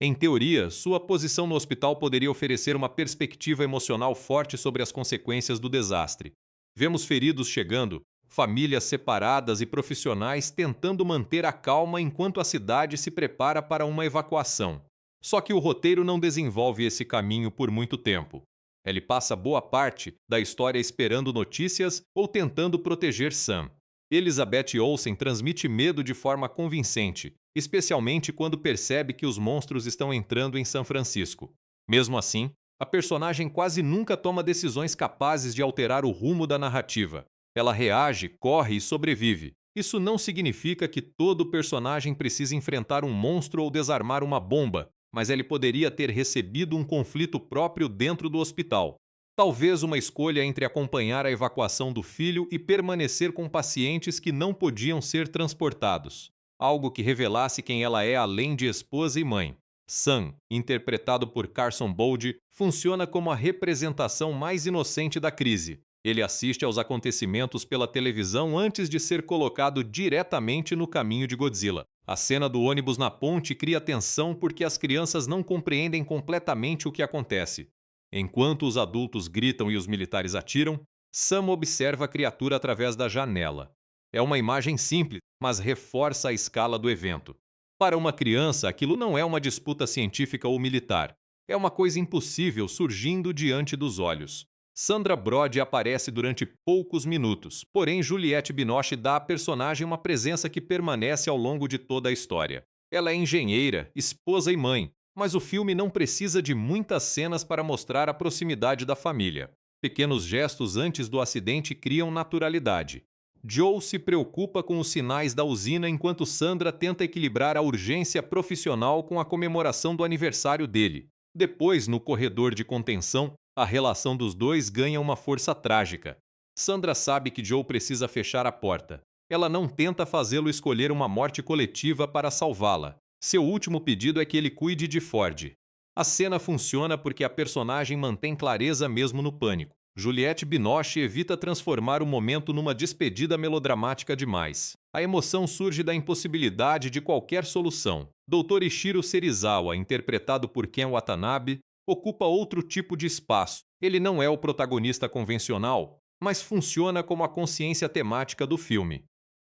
Em teoria, sua posição no hospital poderia oferecer uma perspectiva emocional forte sobre as consequências do desastre. Vemos feridos chegando, famílias separadas e profissionais tentando manter a calma enquanto a cidade se prepara para uma evacuação. Só que o roteiro não desenvolve esse caminho por muito tempo. Ele passa boa parte da história esperando notícias ou tentando proteger Sam. Elizabeth Olsen transmite medo de forma convincente, especialmente quando percebe que os monstros estão entrando em São Francisco. Mesmo assim, a personagem quase nunca toma decisões capazes de alterar o rumo da narrativa. Ela reage, corre e sobrevive. Isso não significa que todo personagem precise enfrentar um monstro ou desarmar uma bomba, mas ele poderia ter recebido um conflito próprio dentro do hospital. Talvez uma escolha entre acompanhar a evacuação do filho e permanecer com pacientes que não podiam ser transportados. Algo que revelasse quem ela é além de esposa e mãe. Sam, interpretado por Carson Bold, funciona como a representação mais inocente da crise. Ele assiste aos acontecimentos pela televisão antes de ser colocado diretamente no caminho de Godzilla. A cena do ônibus na ponte cria tensão porque as crianças não compreendem completamente o que acontece. Enquanto os adultos gritam e os militares atiram, Sam observa a criatura através da janela. É uma imagem simples, mas reforça a escala do evento. Para uma criança, aquilo não é uma disputa científica ou militar. É uma coisa impossível surgindo diante dos olhos. Sandra Brody aparece durante poucos minutos, porém Juliette Binoche dá à personagem uma presença que permanece ao longo de toda a história. Ela é engenheira, esposa e mãe, mas o filme não precisa de muitas cenas para mostrar a proximidade da família. Pequenos gestos antes do acidente criam naturalidade. Joe se preocupa com os sinais da usina enquanto Sandra tenta equilibrar a urgência profissional com a comemoração do aniversário dele. Depois, no corredor de contenção, a relação dos dois ganha uma força trágica. Sandra sabe que Joe precisa fechar a porta. Ela não tenta fazê-lo escolher uma morte coletiva para salvá-la. Seu último pedido é que ele cuide de Ford. A cena funciona porque a personagem mantém clareza mesmo no pânico. Juliette Binoche evita transformar o momento numa despedida melodramática demais. A emoção surge da impossibilidade de qualquer solução. Dr. Ishiro Serizawa, interpretado por Ken Watanabe, ocupa outro tipo de espaço. Ele não é o protagonista convencional, mas funciona como a consciência temática do filme.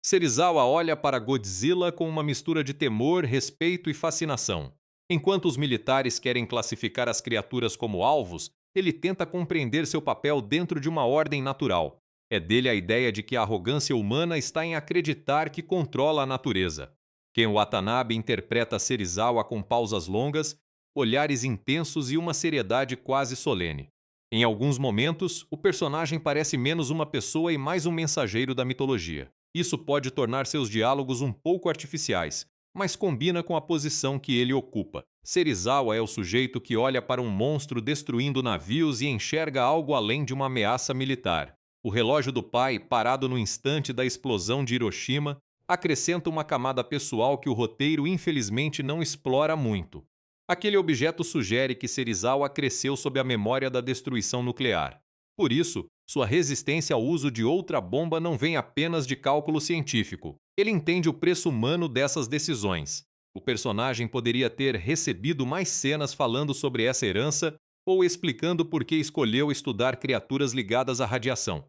Serizawa olha para Godzilla com uma mistura de temor, respeito e fascinação. Enquanto os militares querem classificar as criaturas como alvos, ele tenta compreender seu papel dentro de uma ordem natural. É dele a ideia de que a arrogância humana está em acreditar que controla a natureza. Ken Watanabe interpreta Serizawa com pausas longas, olhares intensos e uma seriedade quase solene. Em alguns momentos, o personagem parece menos uma pessoa e mais um mensageiro da mitologia. Isso pode tornar seus diálogos um pouco artificiais, mas combina com a posição que ele ocupa. Serizawa é o sujeito que olha para um monstro destruindo navios e enxerga algo além de uma ameaça militar. O relógio do pai, parado no instante da explosão de Hiroshima, acrescenta uma camada pessoal que o roteiro infelizmente não explora muito. Aquele objeto sugere que Serizawa cresceu sob a memória da destruição nuclear. Por isso, sua resistência ao uso de outra bomba não vem apenas de cálculo científico. Ele entende o preço humano dessas decisões. O personagem poderia ter recebido mais cenas falando sobre essa herança ou explicando por que escolheu estudar criaturas ligadas à radiação.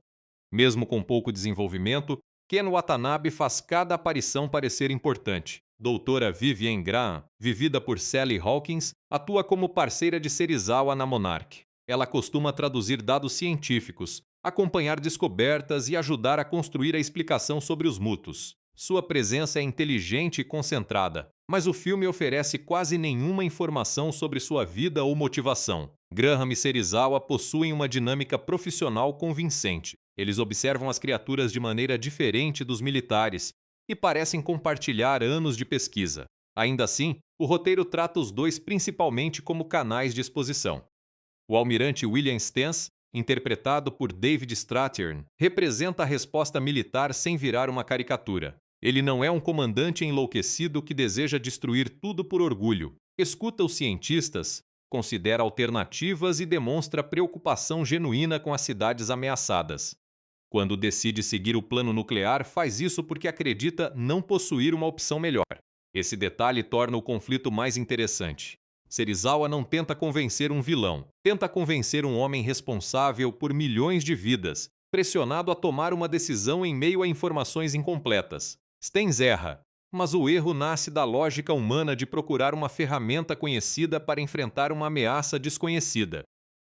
Mesmo com pouco desenvolvimento, Ken Watanabe faz cada aparição parecer importante. Doutora Vivienne Graham, vivida por Sally Hawkins, atua como parceira de Serizawa na Monarch. Ela costuma traduzir dados científicos, acompanhar descobertas e ajudar a construir a explicação sobre os mutos. Sua presença é inteligente e concentrada, mas o filme oferece quase nenhuma informação sobre sua vida ou motivação. Graham e Serizawa possuem uma dinâmica profissional convincente. Eles observam as criaturas de maneira diferente dos militares e parecem compartilhar anos de pesquisa. Ainda assim, o roteiro trata os dois principalmente como canais de exposição. O almirante William Stans, interpretado por David Strathairn, representa a resposta militar sem virar uma caricatura. Ele não é um comandante enlouquecido que deseja destruir tudo por orgulho. Escuta os cientistas, considera alternativas e demonstra preocupação genuína com as cidades ameaçadas. Quando decide seguir o plano nuclear, faz isso porque acredita não possuir uma opção melhor. Esse detalhe torna o conflito mais interessante. Serizawa não tenta convencer um vilão, tenta convencer um homem responsável por milhões de vidas, pressionado a tomar uma decisão em meio a informações incompletas. Stenz erra, mas o erro nasce da lógica humana de procurar uma ferramenta conhecida para enfrentar uma ameaça desconhecida.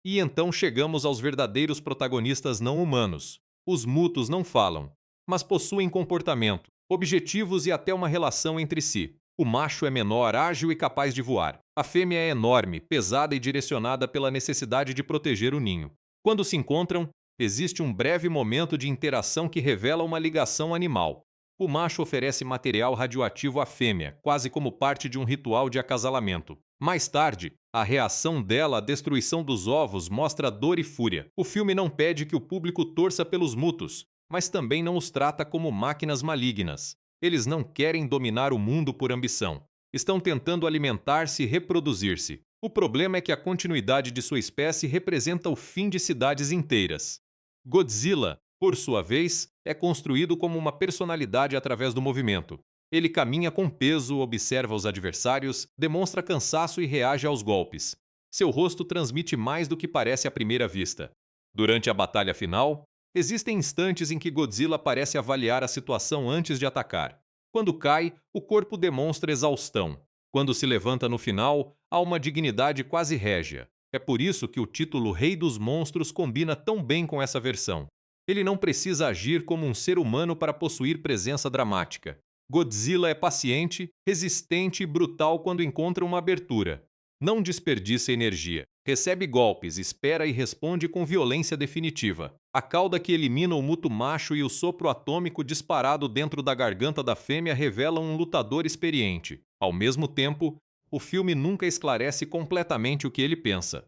E então chegamos aos verdadeiros protagonistas não humanos. Os mutos não falam, mas possuem comportamento, objetivos e até uma relação entre si. O macho é menor, ágil e capaz de voar. A fêmea é enorme, pesada e direcionada pela necessidade de proteger o ninho. Quando se encontram, existe um breve momento de interação que revela uma ligação animal. O macho oferece material radioativo à fêmea, quase como parte de um ritual de acasalamento. Mais tarde, a reação dela à destruição dos ovos mostra dor e fúria. O filme não pede que o público torça pelos mutos, mas também não os trata como máquinas malignas. Eles não querem dominar o mundo por ambição. Estão tentando alimentar-se e reproduzir-se. O problema é que a continuidade de sua espécie representa o fim de cidades inteiras. Godzilla, por sua vez, é construído como uma personalidade através do movimento. Ele caminha com peso, observa os adversários, demonstra cansaço e reage aos golpes. Seu rosto transmite mais do que parece à primeira vista. Durante a batalha final, existem instantes em que Godzilla parece avaliar a situação antes de atacar. Quando cai, o corpo demonstra exaustão. Quando se levanta no final, há uma dignidade quase régia. É por isso que o título Rei dos Monstros combina tão bem com essa versão. Ele não precisa agir como um ser humano para possuir presença dramática. Godzilla é paciente, resistente e brutal quando encontra uma abertura. Não desperdiça energia. Recebe golpes, espera e responde com violência definitiva. A cauda que elimina o muto macho e o sopro atômico disparado dentro da garganta da fêmea revelam um lutador experiente. Ao mesmo tempo, o filme nunca esclarece completamente o que ele pensa.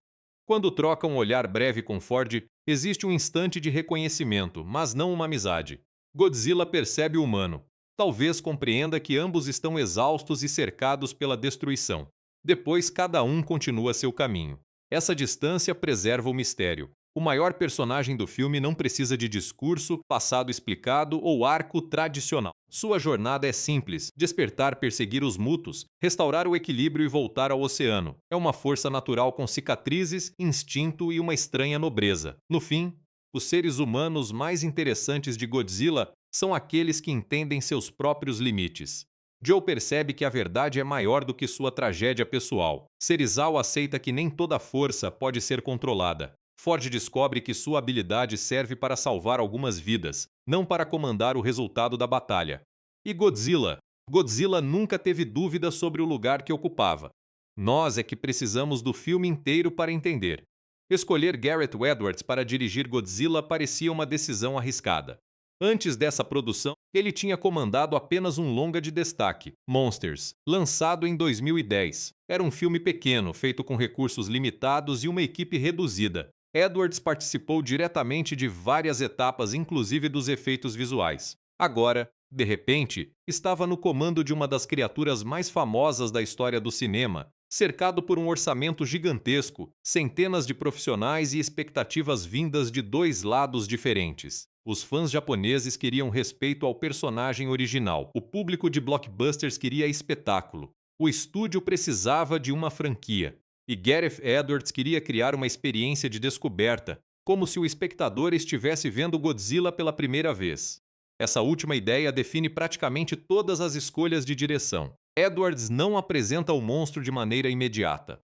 Quando troca um olhar breve com Ford, existe um instante de reconhecimento, mas não uma amizade. Godzilla percebe o humano. Talvez compreenda que ambos estão exaustos e cercados pela destruição. Depois, cada um continua seu caminho. Essa distância preserva o mistério. O maior personagem do filme não precisa de discurso, passado explicado ou arco tradicional. Sua jornada é simples: despertar, perseguir os mutos, restaurar o equilíbrio e voltar ao oceano. É uma força natural com cicatrizes, instinto e uma estranha nobreza. No fim, os seres humanos mais interessantes de Godzilla são aqueles que entendem seus próprios limites. Joe percebe que a verdade é maior do que sua tragédia pessoal. Serizawa aceita que nem toda força pode ser controlada. Ford descobre que sua habilidade serve para salvar algumas vidas, não para comandar o resultado da batalha. E Godzilla? Godzilla nunca teve dúvida sobre o lugar que ocupava. Nós é que precisamos do filme inteiro para entender. Escolher Gareth Edwards para dirigir Godzilla parecia uma decisão arriscada. Antes dessa produção, ele tinha comandado apenas um longa de destaque, Monsters, lançado em 2010. Era um filme pequeno, feito com recursos limitados e uma equipe reduzida. Edwards participou diretamente de várias etapas, inclusive dos efeitos visuais. Agora, de repente, estava no comando de uma das criaturas mais famosas da história do cinema, cercado por um orçamento gigantesco, centenas de profissionais e expectativas vindas de dois lados diferentes. Os fãs japoneses queriam respeito ao personagem original. O público de blockbusters queria espetáculo. O estúdio precisava de uma franquia. E Gareth Edwards queria criar uma experiência de descoberta, como se o espectador estivesse vendo Godzilla pela primeira vez. Essa última ideia define praticamente todas as escolhas de direção. Edwards não apresenta o monstro de maneira imediata.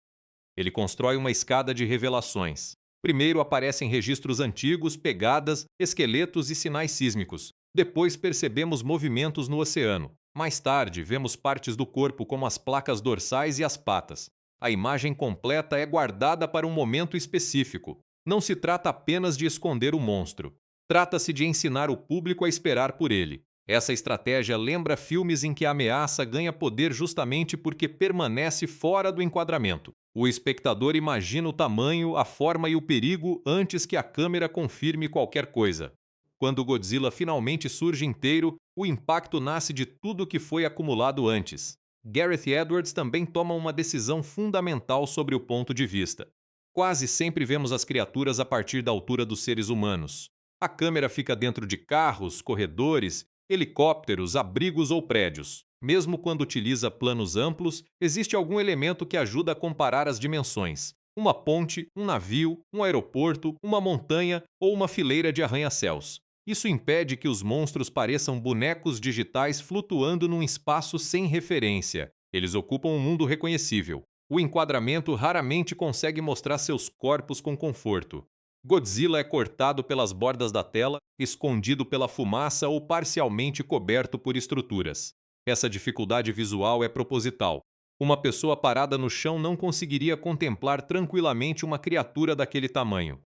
Ele constrói uma escada de revelações. Primeiro aparecem registros antigos, pegadas, esqueletos e sinais sísmicos. Depois percebemos movimentos no oceano. Mais tarde, vemos partes do corpo como as placas dorsais e as patas. A imagem completa é guardada para um momento específico. Não se trata apenas de esconder o monstro. Trata-se de ensinar o público a esperar por ele. Essa estratégia lembra filmes em que a ameaça ganha poder justamente porque permanece fora do enquadramento. O espectador imagina o tamanho, a forma e o perigo antes que a câmera confirme qualquer coisa. Quando Godzilla finalmente surge inteiro, o impacto nasce de tudo que foi acumulado antes. Gareth Edwards também toma uma decisão fundamental sobre o ponto de vista. Quase sempre vemos as criaturas a partir da altura dos seres humanos. A câmera fica dentro de carros, corredores, helicópteros, abrigos ou prédios. Mesmo quando utiliza planos amplos, existe algum elemento que ajuda a comparar as dimensões. Uma ponte, um navio, um aeroporto, uma montanha ou uma fileira de arranha-céus. Isso impede que os monstros pareçam bonecos digitais flutuando num espaço sem referência. Eles ocupam um mundo reconhecível. O enquadramento raramente consegue mostrar seus corpos com conforto. Godzilla é cortado pelas bordas da tela, escondido pela fumaça ou parcialmente coberto por estruturas. Essa dificuldade visual é proposital. Uma pessoa parada no chão não conseguiria contemplar tranquilamente uma criatura daquele tamanho.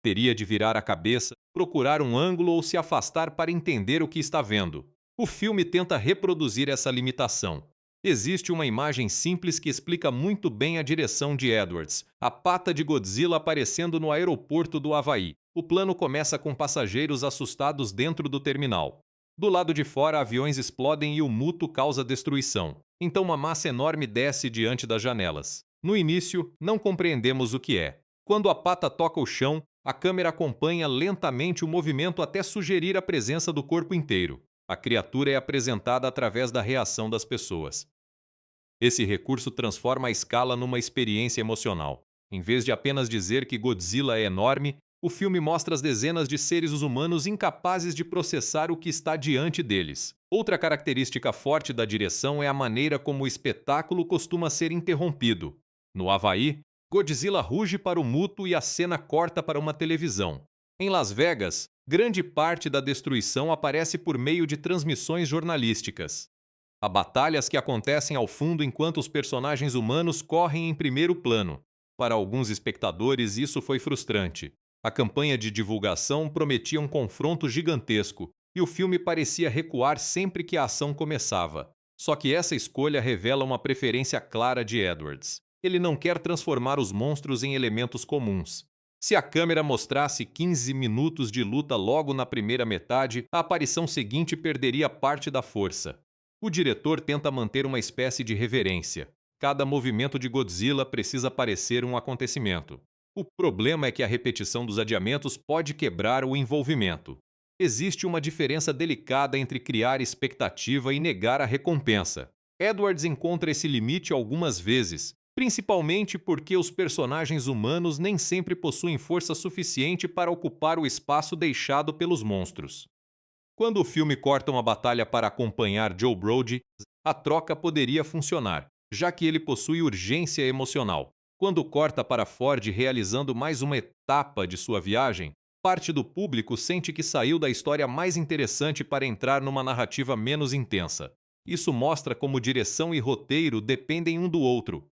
Teria de virar a cabeça, procurar um ângulo ou se afastar para entender o que está vendo. O filme tenta reproduzir essa limitação. Existe uma imagem simples que explica muito bem a direção de Edwards: a pata de Godzilla aparecendo no aeroporto do Havaí. O plano começa com passageiros assustados dentro do terminal. Do lado de fora, aviões explodem e o muto causa destruição. Então uma massa enorme desce diante das janelas. No início, não compreendemos o que é. Quando a pata toca o chão, a câmera acompanha lentamente o movimento até sugerir a presença do corpo inteiro. A criatura é apresentada através da reação das pessoas. Esse recurso transforma a escala numa experiência emocional. Em vez de apenas dizer que Godzilla é enorme, o filme mostra as dezenas de seres humanos incapazes de processar o que está diante deles. Outra característica forte da direção é a maneira como o espetáculo costuma ser interrompido. No Havaí, Godzilla ruge para o muto e a cena corta para uma televisão. Em Las Vegas, grande parte da destruição aparece por meio de transmissões jornalísticas. Há batalhas que acontecem ao fundo enquanto os personagens humanos correm em primeiro plano. Para alguns espectadores, isso foi frustrante. A campanha de divulgação prometia um confronto gigantesco, e o filme parecia recuar sempre que a ação começava. Só que essa escolha revela uma preferência clara de Edwards. Ele não quer transformar os monstros em elementos comuns. Se a câmera mostrasse 15 minutos de luta logo na primeira metade, a aparição seguinte perderia parte da força. O diretor tenta manter uma espécie de reverência. Cada movimento de Godzilla precisa parecer um acontecimento. O problema é que a repetição dos adiamentos pode quebrar o envolvimento. Existe uma diferença delicada entre criar expectativa e negar a recompensa. Edwards encontra esse limite algumas vezes, principalmente porque os personagens humanos nem sempre possuem força suficiente para ocupar o espaço deixado pelos monstros. Quando o filme corta uma batalha para acompanhar Joe Brody, a troca poderia funcionar, já que ele possui urgência emocional. Quando corta para Ford realizando mais uma etapa de sua viagem, parte do público sente que saiu da história mais interessante para entrar numa narrativa menos intensa. Isso mostra como direção e roteiro dependem um do outro.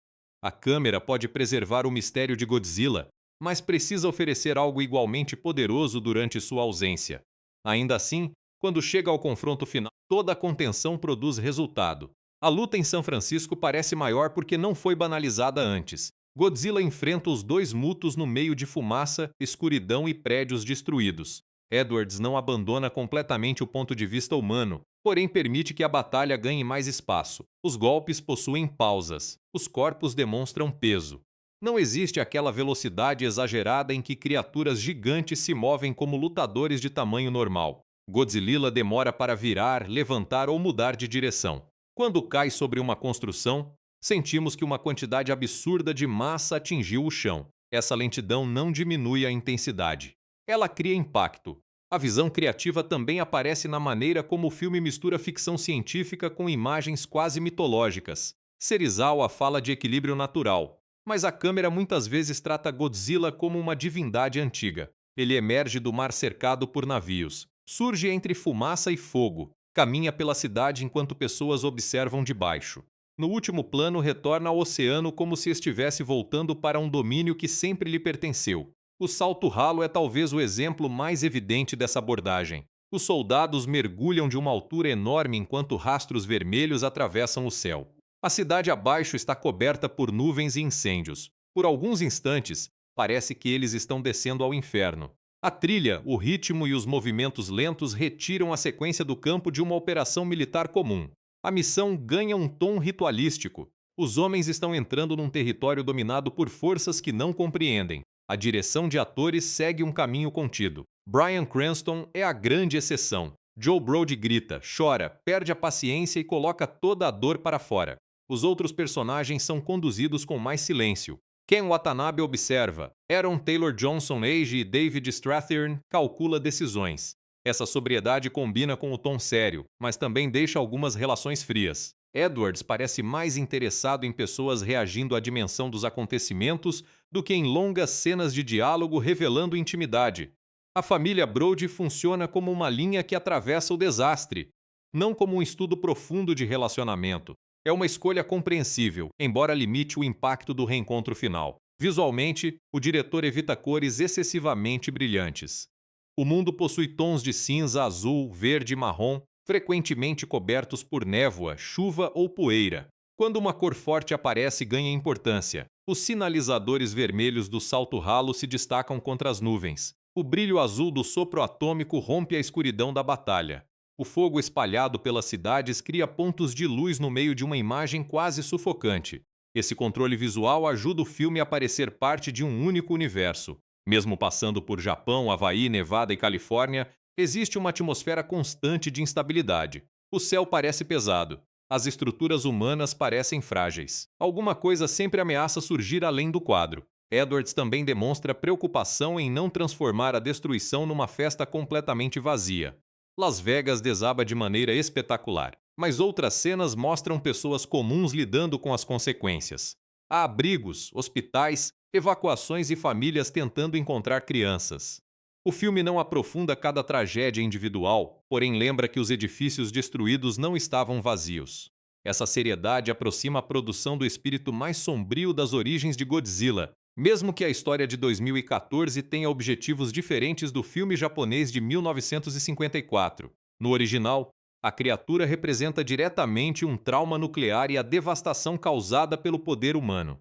A câmera pode preservar o mistério de Godzilla, mas precisa oferecer algo igualmente poderoso durante sua ausência. Ainda assim, quando chega ao confronto final, toda a contenção produz resultado. A luta em São Francisco parece maior porque não foi banalizada antes. Godzilla enfrenta os dois mutos no meio de fumaça, escuridão e prédios destruídos. Edwards não abandona completamente o ponto de vista humano, porém permite que a batalha ganhe mais espaço. Os golpes possuem pausas. Os corpos demonstram peso. Não existe aquela velocidade exagerada em que criaturas gigantes se movem como lutadores de tamanho normal. Godzilla demora para virar, levantar ou mudar de direção. Quando cai sobre uma construção, sentimos que uma quantidade absurda de massa atingiu o chão. Essa lentidão não diminui a intensidade. Ela cria impacto. A visão criativa também aparece na maneira como o filme mistura ficção científica com imagens quase mitológicas. Serizawa fala de equilíbrio natural, mas a câmera muitas vezes trata Godzilla como uma divindade antiga. Ele emerge do mar cercado por navios. Surge entre fumaça e fogo, caminha pela cidade enquanto pessoas observam de baixo. No último plano, retorna ao oceano como se estivesse voltando para um domínio que sempre lhe pertenceu. O salto ralo é talvez o exemplo mais evidente dessa abordagem. Os soldados mergulham de uma altura enorme enquanto rastros vermelhos atravessam o céu. A cidade abaixo está coberta por nuvens e incêndios. Por alguns instantes, parece que eles estão descendo ao inferno. A trilha, o ritmo e os movimentos lentos retiram a sequência do campo de uma operação militar comum. A missão ganha um tom ritualístico. Os homens estão entrando num território dominado por forças que não compreendem. A direção de atores segue um caminho contido. Bryan Cranston é a grande exceção. Joe Brody grita, chora, perde a paciência e coloca toda a dor para fora. Os outros personagens são conduzidos com mais silêncio. Ken Watanabe observa. Aaron Taylor Johnson-Age e David Strathairn calcula decisões. Essa sobriedade combina com o tom sério, mas também deixa algumas relações frias. Edwards parece mais interessado em pessoas reagindo à dimensão dos acontecimentos do que em longas cenas de diálogo revelando intimidade. A família Brody funciona como uma linha que atravessa o desastre, não como um estudo profundo de relacionamento. É uma escolha compreensível, embora limite o impacto do reencontro final. Visualmente, o diretor evita cores excessivamente brilhantes. O mundo possui tons de cinza, azul, verde e marrom, frequentemente cobertos por névoa, chuva ou poeira. Quando uma cor forte aparece, ganha importância. Os sinalizadores vermelhos do salto ralo se destacam contra as nuvens. O brilho azul do sopro atômico rompe a escuridão da batalha. O fogo espalhado pelas cidades cria pontos de luz no meio de uma imagem quase sufocante. Esse controle visual ajuda o filme a parecer parte de um único universo. Mesmo passando por Japão, Havaí, Nevada e Califórnia, existe uma atmosfera constante de instabilidade. O céu parece pesado. As estruturas humanas parecem frágeis. Alguma coisa sempre ameaça surgir além do quadro. Edwards também demonstra preocupação em não transformar a destruição numa festa completamente vazia. Las Vegas desaba de maneira espetacular, mas outras cenas mostram pessoas comuns lidando com as consequências. Há abrigos, hospitais, evacuações e famílias tentando encontrar crianças. O filme não aprofunda cada tragédia individual, porém lembra que os edifícios destruídos não estavam vazios. Essa seriedade aproxima a produção do espírito mais sombrio das origens de Godzilla, mesmo que a história de 2014 tenha objetivos diferentes do filme japonês de 1954. No original, a criatura representa diretamente um trauma nuclear e a devastação causada pelo poder humano.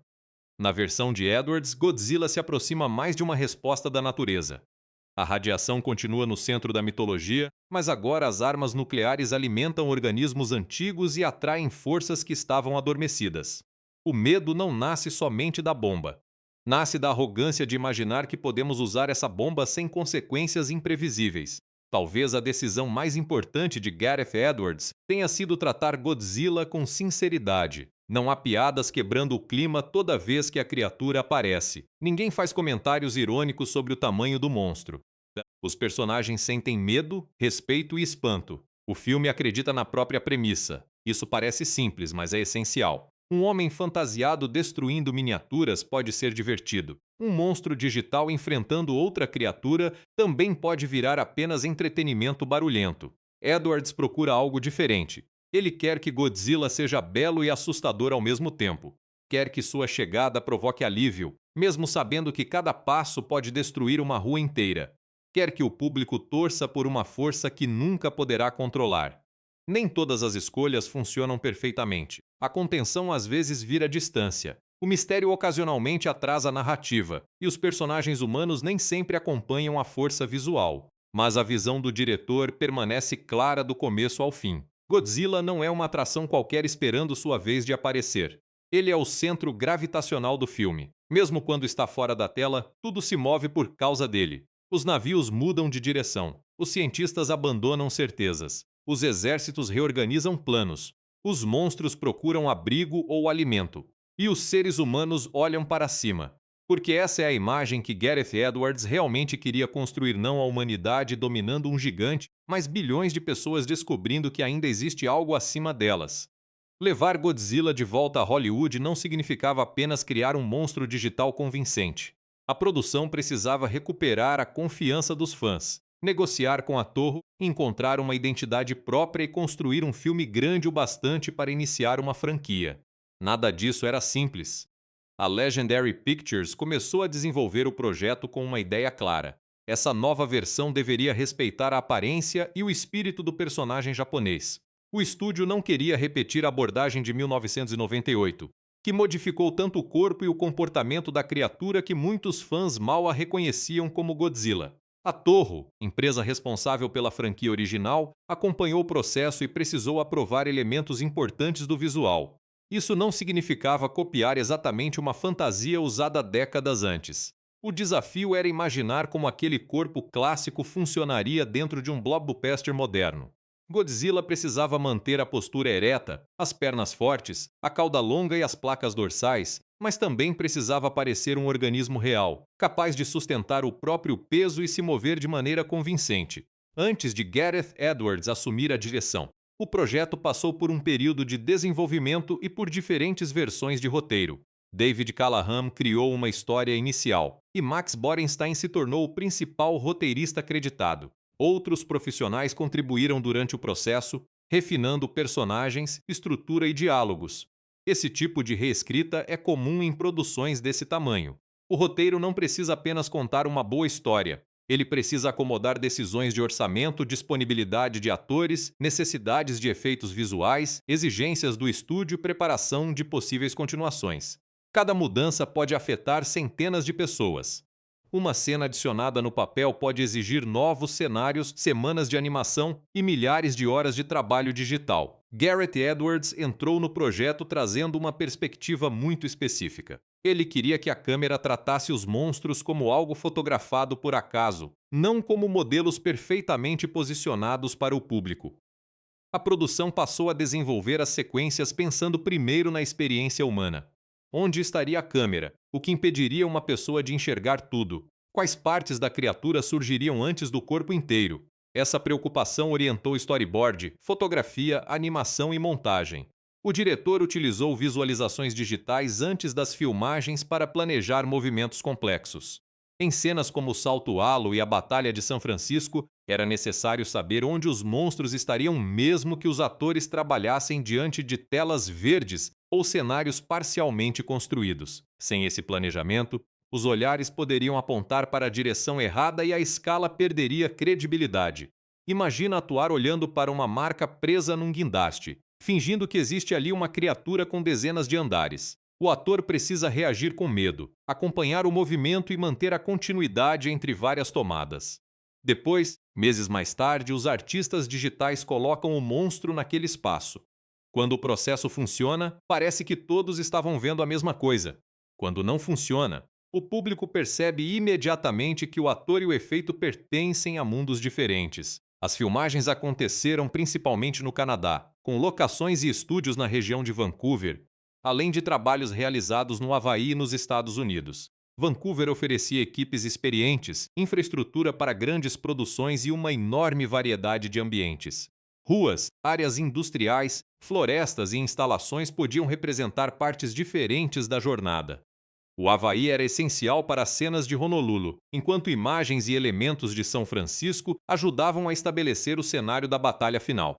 Na versão de Edwards, Godzilla se aproxima mais de uma resposta da natureza. A radiação continua no centro da mitologia, mas agora as armas nucleares alimentam organismos antigos e atraem forças que estavam adormecidas. O medo não nasce somente da bomba. Nasce da arrogância de imaginar que podemos usar essa bomba sem consequências imprevisíveis. Talvez a decisão mais importante de Gareth Edwards tenha sido tratar Godzilla com sinceridade. Não há piadas quebrando o clima toda vez que a criatura aparece. Ninguém faz comentários irônicos sobre o tamanho do monstro. Os personagens sentem medo, respeito e espanto. O filme acredita na própria premissa. Isso parece simples, mas é essencial. Um homem fantasiado destruindo miniaturas pode ser divertido. Um monstro digital enfrentando outra criatura também pode virar apenas entretenimento barulhento. Edwards procura algo diferente. Ele quer que Godzilla seja belo e assustador ao mesmo tempo. Quer que sua chegada provoque alívio, mesmo sabendo que cada passo pode destruir uma rua inteira. Quer que o público torça por uma força que nunca poderá controlar. Nem todas as escolhas funcionam perfeitamente. A contenção às vezes vira distância. O mistério ocasionalmente atrasa a narrativa, e os personagens humanos nem sempre acompanham a força visual. Mas a visão do diretor permanece clara do começo ao fim. Godzilla não é uma atração qualquer esperando sua vez de aparecer. Ele é o centro gravitacional do filme. Mesmo quando está fora da tela, tudo se move por causa dele. Os navios mudam de direção. Os cientistas abandonam certezas. Os exércitos reorganizam planos. Os monstros procuram abrigo ou alimento. E os seres humanos olham para cima. Porque essa é a imagem que Gareth Edwards realmente queria construir, não a humanidade dominando um gigante, mas bilhões de pessoas descobrindo que ainda existe algo acima delas. Levar Godzilla de volta a Hollywood não significava apenas criar um monstro digital convincente. A produção precisava recuperar a confiança dos fãs, negociar com a Toho, encontrar uma identidade própria e construir um filme grande o bastante para iniciar uma franquia. Nada disso era simples. A Legendary Pictures começou a desenvolver o projeto com uma ideia clara. Essa nova versão deveria respeitar a aparência e o espírito do personagem japonês. O estúdio não queria repetir a abordagem de 1998, que modificou tanto o corpo e o comportamento da criatura que muitos fãs mal a reconheciam como Godzilla. A Toho, empresa responsável pela franquia original, acompanhou o processo e precisou aprovar elementos importantes do visual. Isso não significava copiar exatamente uma fantasia usada décadas antes. O desafio era imaginar como aquele corpo clássico funcionaria dentro de um blockbuster moderno. Godzilla precisava manter a postura ereta, as pernas fortes, a cauda longa e as placas dorsais, mas também precisava parecer um organismo real, capaz de sustentar o próprio peso e se mover de maneira convincente. Antes de Gareth Edwards assumir a direção, o projeto passou por um período de desenvolvimento e por diferentes versões de roteiro. David Callahan criou uma história inicial e Max Borenstein se tornou o principal roteirista acreditado. Outros profissionais contribuíram durante o processo, refinando personagens, estrutura e diálogos. Esse tipo de reescrita é comum em produções desse tamanho. O roteiro não precisa apenas contar uma boa história. Ele precisa acomodar decisões de orçamento, disponibilidade de atores, necessidades de efeitos visuais, exigências do estúdio e preparação de possíveis continuações. Cada mudança pode afetar centenas de pessoas. Uma cena adicionada no papel pode exigir novos cenários, semanas de animação e milhares de horas de trabalho digital. Gareth Edwards entrou no projeto trazendo uma perspectiva muito específica. Ele queria que a câmera tratasse os monstros como algo fotografado por acaso, não como modelos perfeitamente posicionados para o público. A produção passou a desenvolver as sequências pensando primeiro na experiência humana. Onde estaria a câmera? O que impediria uma pessoa de enxergar tudo? Quais partes da criatura surgiriam antes do corpo inteiro? Essa preocupação orientou storyboard, fotografia, animação e montagem. O diretor utilizou visualizações digitais antes das filmagens para planejar movimentos complexos. Em cenas como o Salto Halo e a Batalha de São Francisco, era necessário saber onde os monstros estariam mesmo que os atores trabalhassem diante de telas verdes ou cenários parcialmente construídos. Sem esse planejamento, os olhares poderiam apontar para a direção errada e a escala perderia credibilidade. Imagina atuar olhando para uma marca presa num guindaste, fingindo que existe ali uma criatura com dezenas de andares. O ator precisa reagir com medo, acompanhar o movimento e manter a continuidade entre várias tomadas. Depois, meses mais tarde, os artistas digitais colocam o monstro naquele espaço. Quando o processo funciona, parece que todos estavam vendo a mesma coisa. Quando não funciona, o público percebe imediatamente que o ator e o efeito pertencem a mundos diferentes. As filmagens aconteceram principalmente no Canadá, com locações e estúdios na região de Vancouver, além de trabalhos realizados no Havaí e nos Estados Unidos. Vancouver oferecia equipes experientes, infraestrutura para grandes produções e uma enorme variedade de ambientes. Ruas, áreas industriais, florestas e instalações podiam representar partes diferentes da jornada. O Havaí era essencial para as cenas de Honolulu, enquanto imagens e elementos de São Francisco ajudavam a estabelecer o cenário da batalha final.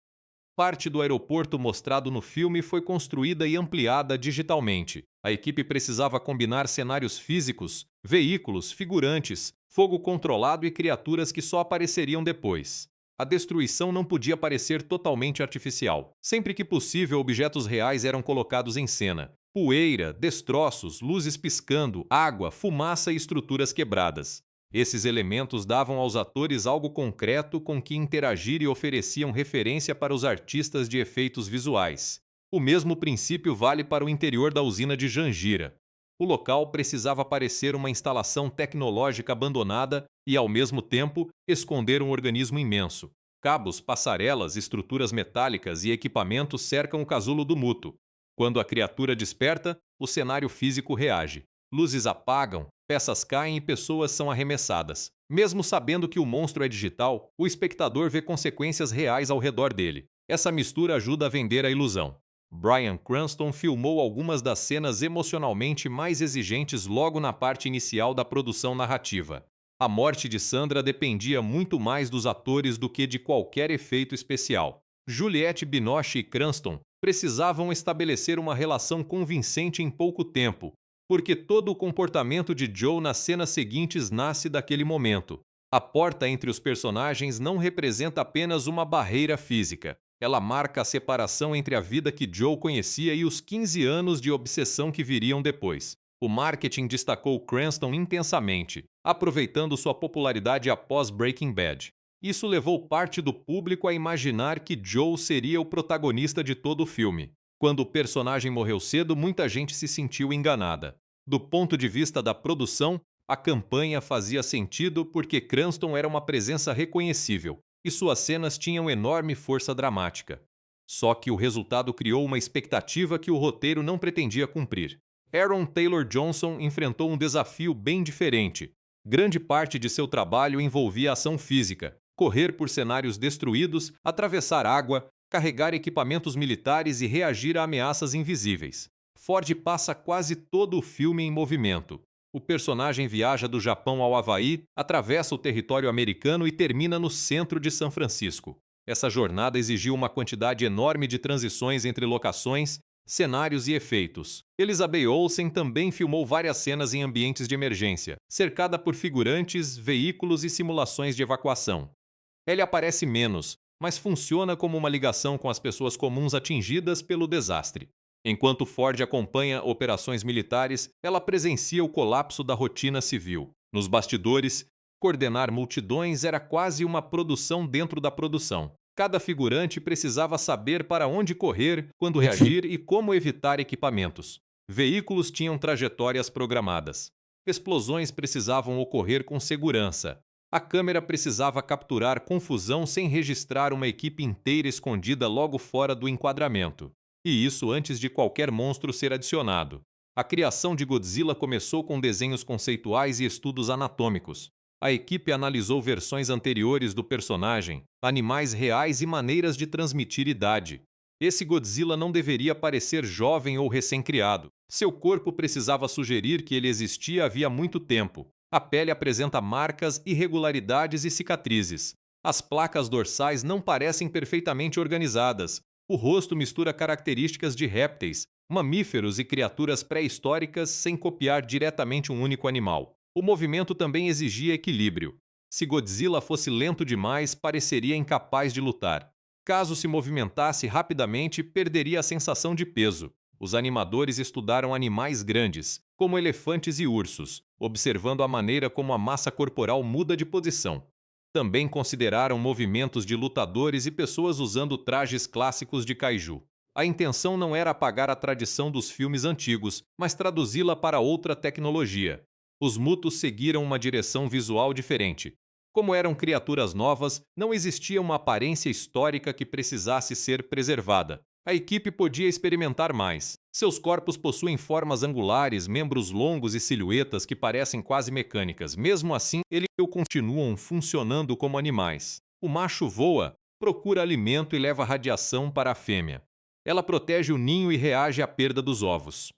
Parte do aeroporto mostrado no filme foi construída e ampliada digitalmente. A equipe precisava combinar cenários físicos, veículos, figurantes, fogo controlado e criaturas que só apareceriam depois. A destruição não podia parecer totalmente artificial. Sempre que possível, objetos reais eram colocados em cena. Poeira, destroços, luzes piscando, água, fumaça e estruturas quebradas. Esses elementos davam aos atores algo concreto com que interagir e ofereciam referência para os artistas de efeitos visuais. O mesmo princípio vale para o interior da usina de Jangira. O local precisava parecer uma instalação tecnológica abandonada e, ao mesmo tempo, esconder um organismo imenso. Cabos, passarelas, estruturas metálicas e equipamentos cercam o casulo do Muto. Quando a criatura desperta, o cenário físico reage. Luzes apagam, peças caem e pessoas são arremessadas. Mesmo sabendo que o monstro é digital, o espectador vê consequências reais ao redor dele. Essa mistura ajuda a vender a ilusão. Bryan Cranston filmou algumas das cenas emocionalmente mais exigentes logo na parte inicial da produção narrativa. A morte de Sandra dependia muito mais dos atores do que de qualquer efeito especial. Juliette Binoche e Cranston precisavam estabelecer uma relação convincente em pouco tempo, porque todo o comportamento de Joe nas cenas seguintes nasce daquele momento. A porta entre os personagens não representa apenas uma barreira física. Ela marca a separação entre a vida que Joe conhecia e os 15 anos de obsessão que viriam depois. O marketing destacou Cranston intensamente, aproveitando sua popularidade após Breaking Bad. Isso levou parte do público a imaginar que Joe seria o protagonista de todo o filme. Quando o personagem morreu cedo, muita gente se sentiu enganada. Do ponto de vista da produção, a campanha fazia sentido porque Cranston era uma presença reconhecível e suas cenas tinham enorme força dramática. Só que o resultado criou uma expectativa que o roteiro não pretendia cumprir. Aaron Taylor Johnson enfrentou um desafio bem diferente. Grande parte de seu trabalho envolvia ação física, correr por cenários destruídos, atravessar água, carregar equipamentos militares e reagir a ameaças invisíveis. Ford passa quase todo o filme em movimento. O personagem viaja do Japão ao Havaí, atravessa o território americano e termina no centro de São Francisco. Essa jornada exigiu uma quantidade enorme de transições entre locações, cenários e efeitos. Elizabeth Olsen também filmou várias cenas em ambientes de emergência, cercada por figurantes, veículos e simulações de evacuação. Ela aparece menos, mas funciona como uma ligação com as pessoas comuns atingidas pelo desastre. Enquanto Ford acompanha operações militares, ela presencia o colapso da rotina civil. Nos bastidores, coordenar multidões era quase uma produção dentro da produção. Cada figurante precisava saber para onde correr, quando reagir e como evitar equipamentos. Veículos tinham trajetórias programadas. Explosões precisavam ocorrer com segurança. A câmera precisava capturar confusão sem registrar uma equipe inteira escondida logo fora do enquadramento. E isso antes de qualquer monstro ser adicionado. A criação de Godzilla começou com desenhos conceituais e estudos anatômicos. A equipe analisou versões anteriores do personagem, animais reais e maneiras de transmitir idade. Esse Godzilla não deveria parecer jovem ou recém-criado. Seu corpo precisava sugerir que ele existia havia muito tempo. A pele apresenta marcas, irregularidades e cicatrizes. As placas dorsais não parecem perfeitamente organizadas. O rosto mistura características de répteis, mamíferos e criaturas pré-históricas sem copiar diretamente um único animal. O movimento também exigia equilíbrio. Se Godzilla fosse lento demais, pareceria incapaz de lutar. Caso se movimentasse rapidamente, perderia a sensação de peso. Os animadores estudaram animais grandes, como elefantes e ursos, observando a maneira como a massa corporal muda de posição. Também consideraram movimentos de lutadores e pessoas usando trajes clássicos de kaiju. A intenção não era apagar a tradição dos filmes antigos, mas traduzi-la para outra tecnologia. Os Mutos seguiram uma direção visual diferente. Como eram criaturas novas, não existia uma aparência histórica que precisasse ser preservada. A equipe podia experimentar mais. Seus corpos possuem formas angulares, membros longos e silhuetas que parecem quase mecânicas. Mesmo assim, eles continuam funcionando como animais. O macho voa, procura alimento e leva radiação para a fêmea. Ela protege o ninho e reage à perda dos ovos.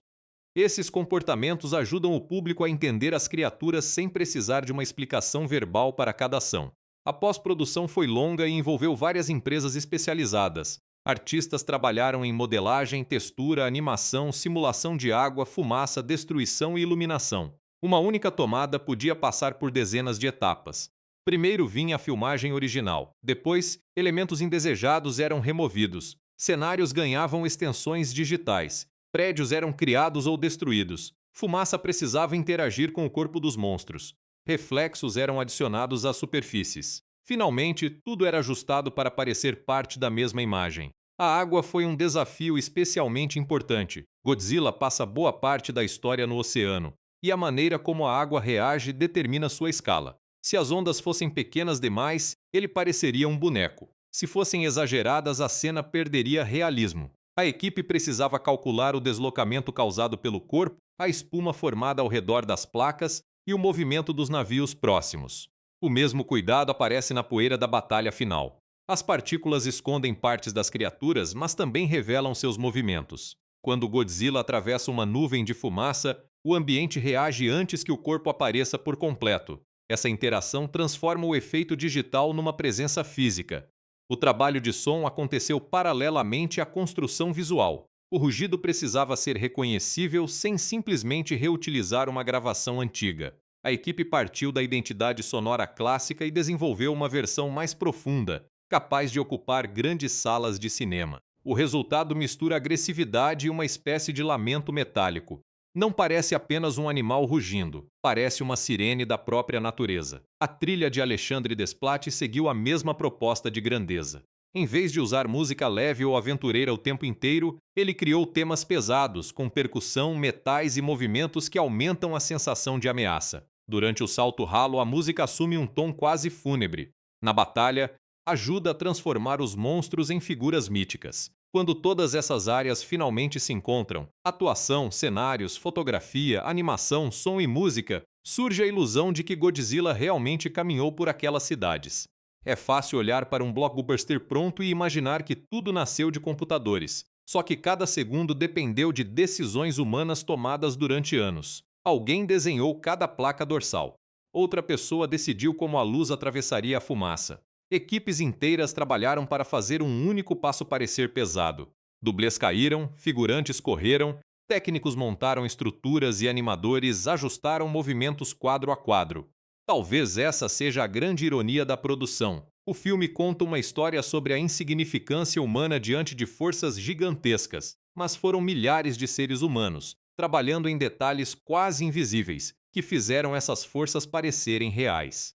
Esses comportamentos ajudam o público a entender as criaturas sem precisar de uma explicação verbal para cada ação. A pós-produção foi longa e envolveu várias empresas especializadas. Artistas trabalharam em modelagem, textura, animação, simulação de água, fumaça, destruição e iluminação. Uma única tomada podia passar por dezenas de etapas. Primeiro vinha a filmagem original. Depois, elementos indesejados eram removidos. Cenários ganhavam extensões digitais. Prédios eram criados ou destruídos. Fumaça precisava interagir com o corpo dos monstros. Reflexos eram adicionados às superfícies. Finalmente, tudo era ajustado para parecer parte da mesma imagem. A água foi um desafio especialmente importante. Godzilla passa boa parte da história no oceano, e a maneira como a água reage determina sua escala. Se as ondas fossem pequenas demais, ele pareceria um boneco. Se fossem exageradas, a cena perderia realismo. A equipe precisava calcular o deslocamento causado pelo corpo, a espuma formada ao redor das placas e o movimento dos navios próximos. O mesmo cuidado aparece na poeira da batalha final. As partículas escondem partes das criaturas, mas também revelam seus movimentos. Quando Godzilla atravessa uma nuvem de fumaça, o ambiente reage antes que o corpo apareça por completo. Essa interação transforma o efeito digital numa presença física. O trabalho de som aconteceu paralelamente à construção visual. O rugido precisava ser reconhecível sem simplesmente reutilizar uma gravação antiga. A equipe partiu da identidade sonora clássica e desenvolveu uma versão mais profunda, capaz de ocupar grandes salas de cinema. O resultado mistura agressividade e uma espécie de lamento metálico. Não parece apenas um animal rugindo, parece uma sirene da própria natureza. A trilha de Alexandre Desplat seguiu a mesma proposta de grandeza. Em vez de usar música leve ou aventureira o tempo inteiro, ele criou temas pesados, com percussão, metais e movimentos que aumentam a sensação de ameaça. Durante o salto ralo, a música assume um tom quase fúnebre. Na batalha, ajuda a transformar os monstros em figuras míticas. Quando todas essas áreas finalmente se encontram, atuação, cenários, fotografia, animação, som e música, surge a ilusão de que Godzilla realmente caminhou por aquelas cidades. É fácil olhar para um blockbuster pronto e imaginar que tudo nasceu de computadores. Só que cada segundo dependeu de decisões humanas tomadas durante anos. Alguém desenhou cada placa dorsal. Outra pessoa decidiu como a luz atravessaria a fumaça. Equipes inteiras trabalharam para fazer um único passo parecer pesado. Dublês caíram, figurantes correram, técnicos montaram estruturas e animadores ajustaram movimentos quadro a quadro. Talvez essa seja a grande ironia da produção. O filme conta uma história sobre a insignificância humana diante de forças gigantescas, mas foram milhares de seres humanos, trabalhando em detalhes quase invisíveis, que fizeram essas forças parecerem reais.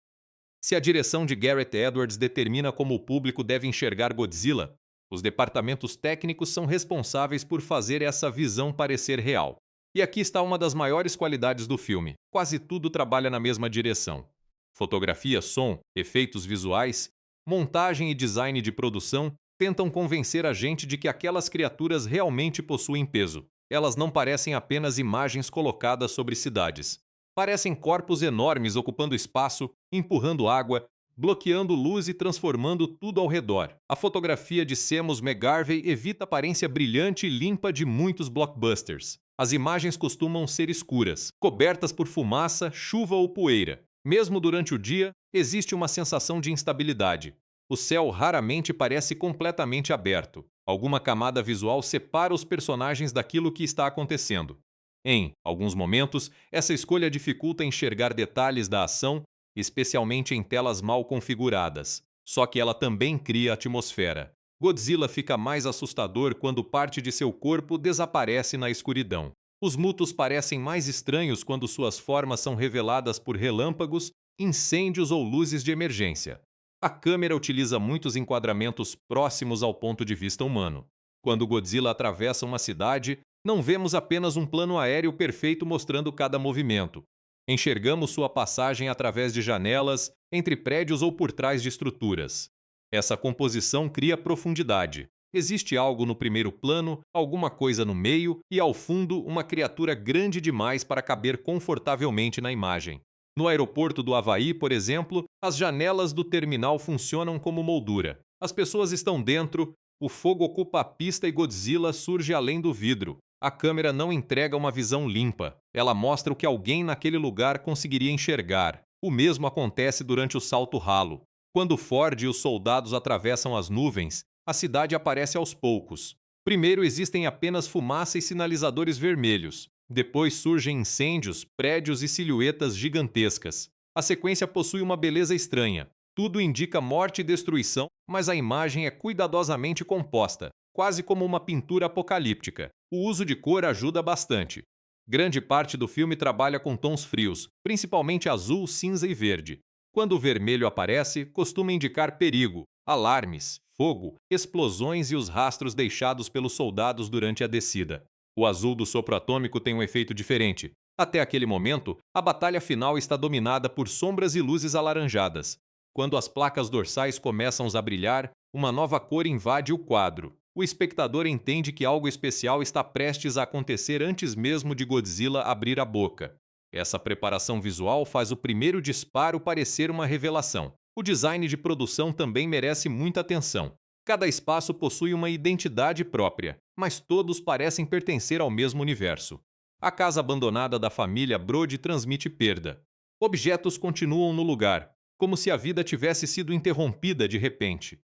Se a direção de Gareth Edwards determina como o público deve enxergar Godzilla, os departamentos técnicos são responsáveis por fazer essa visão parecer real. E aqui está uma das maiores qualidades do filme: quase tudo trabalha na mesma direção. Fotografia, som, efeitos visuais, montagem e design de produção tentam convencer a gente de que aquelas criaturas realmente possuem peso. Elas não parecem apenas imagens colocadas sobre cidades. Parecem corpos enormes ocupando espaço, empurrando água, bloqueando luz e transformando tudo ao redor. A fotografia de Seamus McGarvey evita a aparência brilhante e limpa de muitos blockbusters. As imagens costumam ser escuras, cobertas por fumaça, chuva ou poeira. Mesmo durante o dia, existe uma sensação de instabilidade. O céu raramente parece completamente aberto. Alguma camada visual separa os personagens daquilo que está acontecendo. Em alguns momentos, essa escolha dificulta enxergar detalhes da ação, especialmente em telas mal configuradas. Só que ela também cria atmosfera. Godzilla fica mais assustador quando parte de seu corpo desaparece na escuridão. Os mutos parecem mais estranhos quando suas formas são reveladas por relâmpagos, incêndios ou luzes de emergência. A câmera utiliza muitos enquadramentos próximos ao ponto de vista humano. Quando Godzilla atravessa uma cidade, não vemos apenas um plano aéreo perfeito mostrando cada movimento. Enxergamos sua passagem através de janelas, entre prédios ou por trás de estruturas. Essa composição cria profundidade. Existe algo no primeiro plano, alguma coisa no meio e, ao fundo, uma criatura grande demais para caber confortavelmente na imagem. No aeroporto do Havaí, por exemplo, as janelas do terminal funcionam como moldura. As pessoas estão dentro, o fogo ocupa a pista e Godzilla surge além do vidro. A câmera não entrega uma visão limpa. Ela mostra o que alguém naquele lugar conseguiria enxergar. O mesmo acontece durante o salto ralo. Quando Ford e os soldados atravessam as nuvens, a cidade aparece aos poucos. Primeiro existem apenas fumaça e sinalizadores vermelhos. Depois surgem incêndios, prédios e silhuetas gigantescas. A sequência possui uma beleza estranha. Tudo indica morte e destruição, mas a imagem é cuidadosamente composta, quase como uma pintura apocalíptica. O uso de cor ajuda bastante. Grande parte do filme trabalha com tons frios, principalmente azul, cinza e verde. Quando o vermelho aparece, costuma indicar perigo, alarmes, fogo, explosões e os rastros deixados pelos soldados durante a descida. O azul do sopro atômico tem um efeito diferente. Até aquele momento, a batalha final está dominada por sombras e luzes alaranjadas. Quando as placas dorsais começam a brilhar, uma nova cor invade o quadro. O espectador entende que algo especial está prestes a acontecer antes mesmo de Godzilla abrir a boca. Essa preparação visual faz o primeiro disparo parecer uma revelação. O design de produção também merece muita atenção. Cada espaço possui uma identidade própria, mas todos parecem pertencer ao mesmo universo. A casa abandonada da família Brody transmite perda. Objetos continuam no lugar, como se a vida tivesse sido interrompida de repente.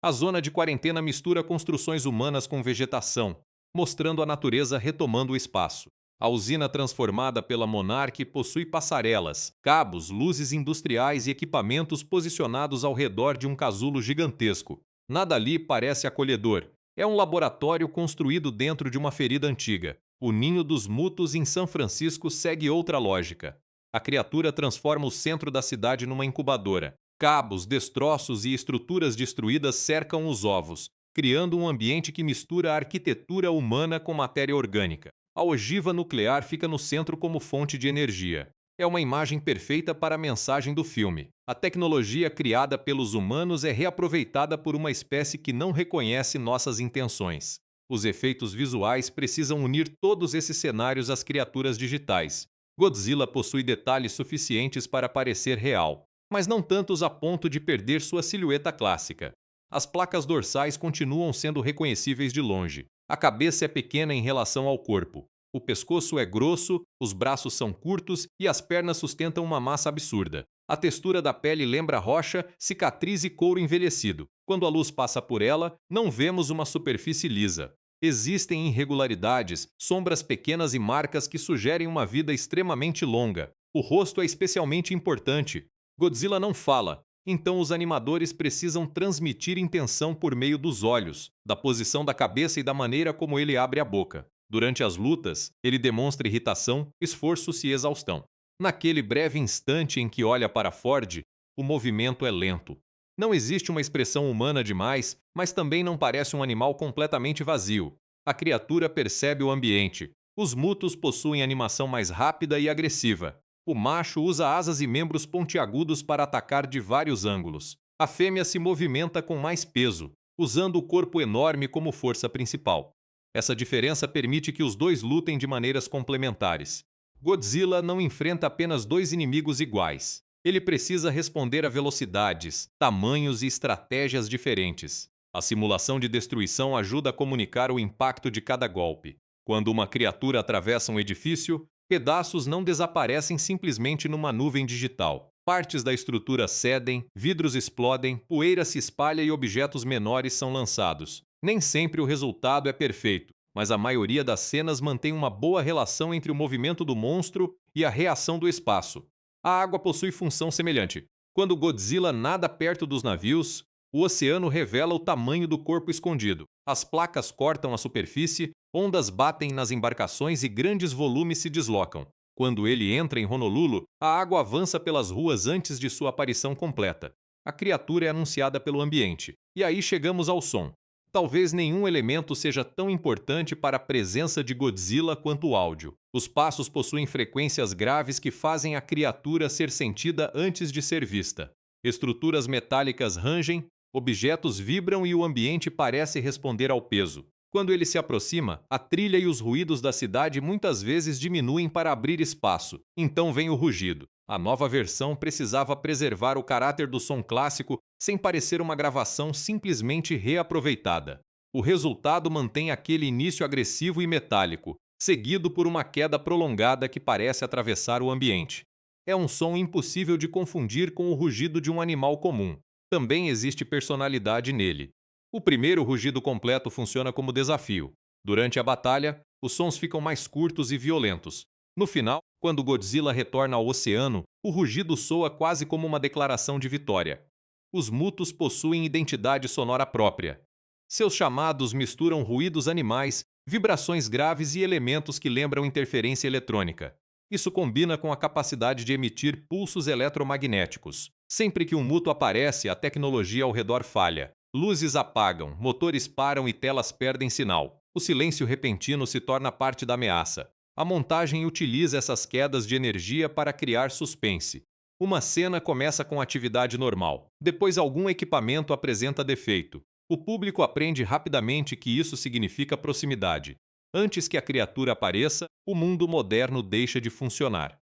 A zona de quarentena mistura construções humanas com vegetação, mostrando a natureza retomando o espaço. A usina transformada pela Monarch possui passarelas, cabos, luzes industriais e equipamentos posicionados ao redor de um casulo gigantesco. Nada ali parece acolhedor. É um laboratório construído dentro de uma ferida antiga. O ninho dos Mutos em São Francisco segue outra lógica. A criatura transforma o centro da cidade numa incubadora. Cabos, destroços e estruturas destruídas cercam os ovos, criando um ambiente que mistura a arquitetura humana com matéria orgânica. A ogiva nuclear fica no centro como fonte de energia. É uma imagem perfeita para a mensagem do filme. A tecnologia criada pelos humanos é reaproveitada por uma espécie que não reconhece nossas intenções. Os efeitos visuais precisam unir todos esses cenários às criaturas digitais. Godzilla possui detalhes suficientes para parecer real, mas não tantos a ponto de perder sua silhueta clássica. As placas dorsais continuam sendo reconhecíveis de longe. A cabeça é pequena em relação ao corpo. O pescoço é grosso, os braços são curtos e as pernas sustentam uma massa absurda. A textura da pele lembra rocha, cicatriz e couro envelhecido. Quando a luz passa por ela, não vemos uma superfície lisa. Existem irregularidades, sombras pequenas e marcas que sugerem uma vida extremamente longa. O rosto é especialmente importante. Godzilla não fala, então os animadores precisam transmitir intenção por meio dos olhos, da posição da cabeça e da maneira como ele abre a boca. Durante as lutas, ele demonstra irritação, esforços e exaustão. Naquele breve instante em que olha para Ford, o movimento é lento. Não existe uma expressão humana demais, mas também não parece um animal completamente vazio. A criatura percebe o ambiente. Os Mutos possuem animação mais rápida e agressiva. O macho usa asas e membros pontiagudos para atacar de vários ângulos. A fêmea se movimenta com mais peso, usando o corpo enorme como força principal. Essa diferença permite que os dois lutem de maneiras complementares. Godzilla não enfrenta apenas dois inimigos iguais. Ele precisa responder a velocidades, tamanhos e estratégias diferentes. A simulação de destruição ajuda a comunicar o impacto de cada golpe. Quando uma criatura atravessa um edifício, pedaços não desaparecem simplesmente numa nuvem digital. Partes da estrutura cedem, vidros explodem, poeira se espalha e objetos menores são lançados. Nem sempre o resultado é perfeito, mas a maioria das cenas mantém uma boa relação entre o movimento do monstro e a reação do espaço. A água possui função semelhante. Quando Godzilla nada perto dos navios, o oceano revela o tamanho do corpo escondido. As placas cortam a superfície, ondas batem nas embarcações e grandes volumes se deslocam. Quando ele entra em Honolulu, a água avança pelas ruas antes de sua aparição completa. A criatura é anunciada pelo ambiente. E aí chegamos ao som. Talvez nenhum elemento seja tão importante para a presença de Godzilla quanto o áudio. Os passos possuem frequências graves que fazem a criatura ser sentida antes de ser vista. Estruturas metálicas rangem, objetos vibram e o ambiente parece responder ao peso. Quando ele se aproxima, a trilha e os ruídos da cidade muitas vezes diminuem para abrir espaço. Então vem o rugido. A nova versão precisava preservar o caráter do som clássico sem parecer uma gravação simplesmente reaproveitada. O resultado mantém aquele início agressivo e metálico, seguido por uma queda prolongada que parece atravessar o ambiente. É um som impossível de confundir com o rugido de um animal comum. Também existe personalidade nele. O primeiro rugido completo funciona como desafio. Durante a batalha, os sons ficam mais curtos e violentos. No final, quando Godzilla retorna ao oceano, o rugido soa quase como uma declaração de vitória. Os Mutos possuem identidade sonora própria. Seus chamados misturam ruídos animais, vibrações graves e elementos que lembram interferência eletrônica. Isso combina com a capacidade de emitir pulsos eletromagnéticos. Sempre que um Muto aparece, a tecnologia ao redor falha. Luzes apagam, motores param e telas perdem sinal. O silêncio repentino se torna parte da ameaça. A montagem utiliza essas quedas de energia para criar suspense. Uma cena começa com atividade normal. Depois, algum equipamento apresenta defeito. O público aprende rapidamente que isso significa proximidade. Antes que a criatura apareça, o mundo moderno deixa de funcionar.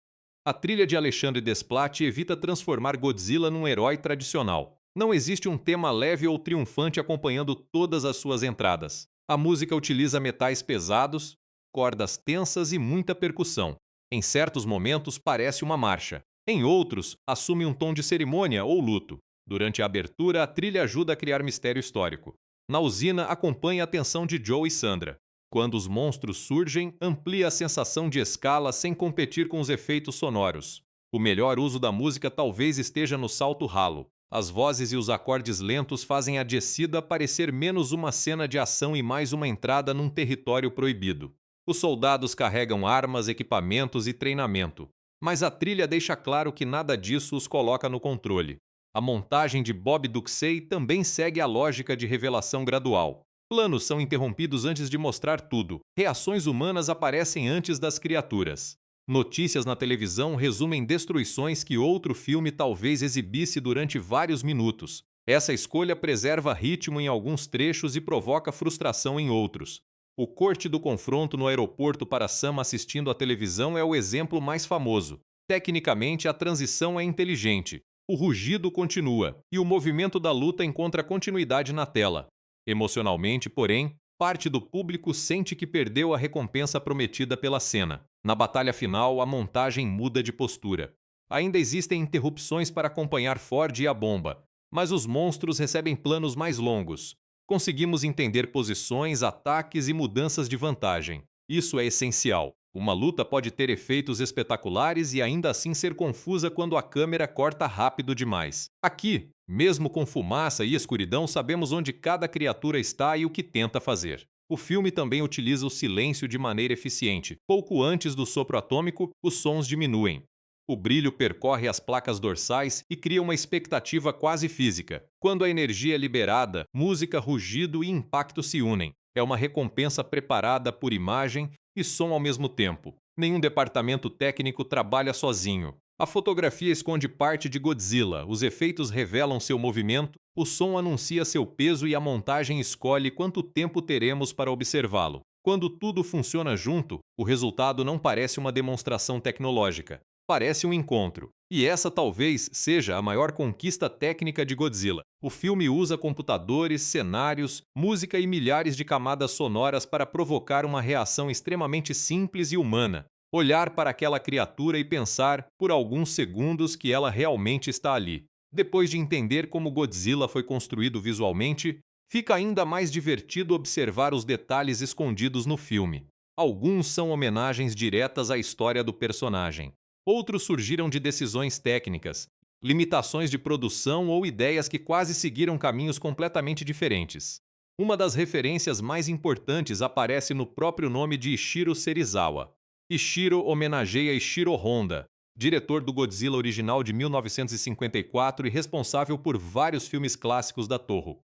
A trilha de Alexandre Desplat evita transformar Godzilla num herói tradicional. Não existe um tema leve ou triunfante acompanhando todas as suas entradas. A música utiliza metais pesados, cordas tensas e muita percussão. Em certos momentos parece uma marcha. Em outros, assume um tom de cerimônia ou luto. Durante a abertura, a trilha ajuda a criar mistério histórico. Na usina, acompanha a tensão de Joe e Sandra. Quando os monstros surgem, amplia a sensação de escala sem competir com os efeitos sonoros. O melhor uso da música talvez esteja no salto ralo. As vozes e os acordes lentos fazem a descida parecer menos uma cena de ação e mais uma entrada num território proibido. Os soldados carregam armas, equipamentos e treinamento, mas a trilha deixa claro que nada disso os coloca no controle. A montagem de Bob Duxey também segue a lógica de revelação gradual. Planos são interrompidos antes de mostrar tudo. Reações humanas aparecem antes das criaturas. Notícias na televisão resumem destruições que outro filme talvez exibisse durante vários minutos. Essa escolha preserva ritmo em alguns trechos e provoca frustração em outros. O corte do confronto no aeroporto para Sam assistindo à televisão é o exemplo mais famoso. Tecnicamente, a transição é inteligente. O rugido continua, e o movimento da luta encontra continuidade na tela. Emocionalmente, porém, parte do público sente que perdeu a recompensa prometida pela cena. Na batalha final, a montagem muda de postura. Ainda existem interrupções para acompanhar Ford e a bomba, mas os monstros recebem planos mais longos. Conseguimos entender posições, ataques e mudanças de vantagem. Isso é essencial. Uma luta pode ter efeitos espetaculares e ainda assim ser confusa quando a câmera corta rápido demais. Aqui, mesmo com fumaça e escuridão, sabemos onde cada criatura está e o que tenta fazer. O filme também utiliza o silêncio de maneira eficiente. Pouco antes do sopro atômico, os sons diminuem. O brilho percorre as placas dorsais e cria uma expectativa quase física. Quando a energia é liberada, música, rugido e impacto se unem. É uma recompensa preparada por imagem e som ao mesmo tempo. Nenhum departamento técnico trabalha sozinho. A fotografia esconde parte de Godzilla, os efeitos revelam seu movimento, o som anuncia seu peso e a montagem escolhe quanto tempo teremos para observá-lo. Quando tudo funciona junto, o resultado não parece uma demonstração tecnológica. Parece um encontro. E essa talvez seja a maior conquista técnica de Godzilla. O filme usa computadores, cenários, música e milhares de camadas sonoras para provocar uma reação extremamente simples e humana. Olhar para aquela criatura e pensar, por alguns segundos, que ela realmente está ali. Depois de entender como Godzilla foi construído visualmente, fica ainda mais divertido observar os detalhes escondidos no filme. Alguns são homenagens diretas à história do personagem. Outros surgiram de decisões técnicas, limitações de produção ou ideias que quase seguiram caminhos completamente diferentes. Uma das referências mais importantes aparece no próprio nome de Ishiro Serizawa. Ishiro homenageia Ishiro Honda, diretor do Godzilla original de 1954 e responsável por vários filmes clássicos da Toho.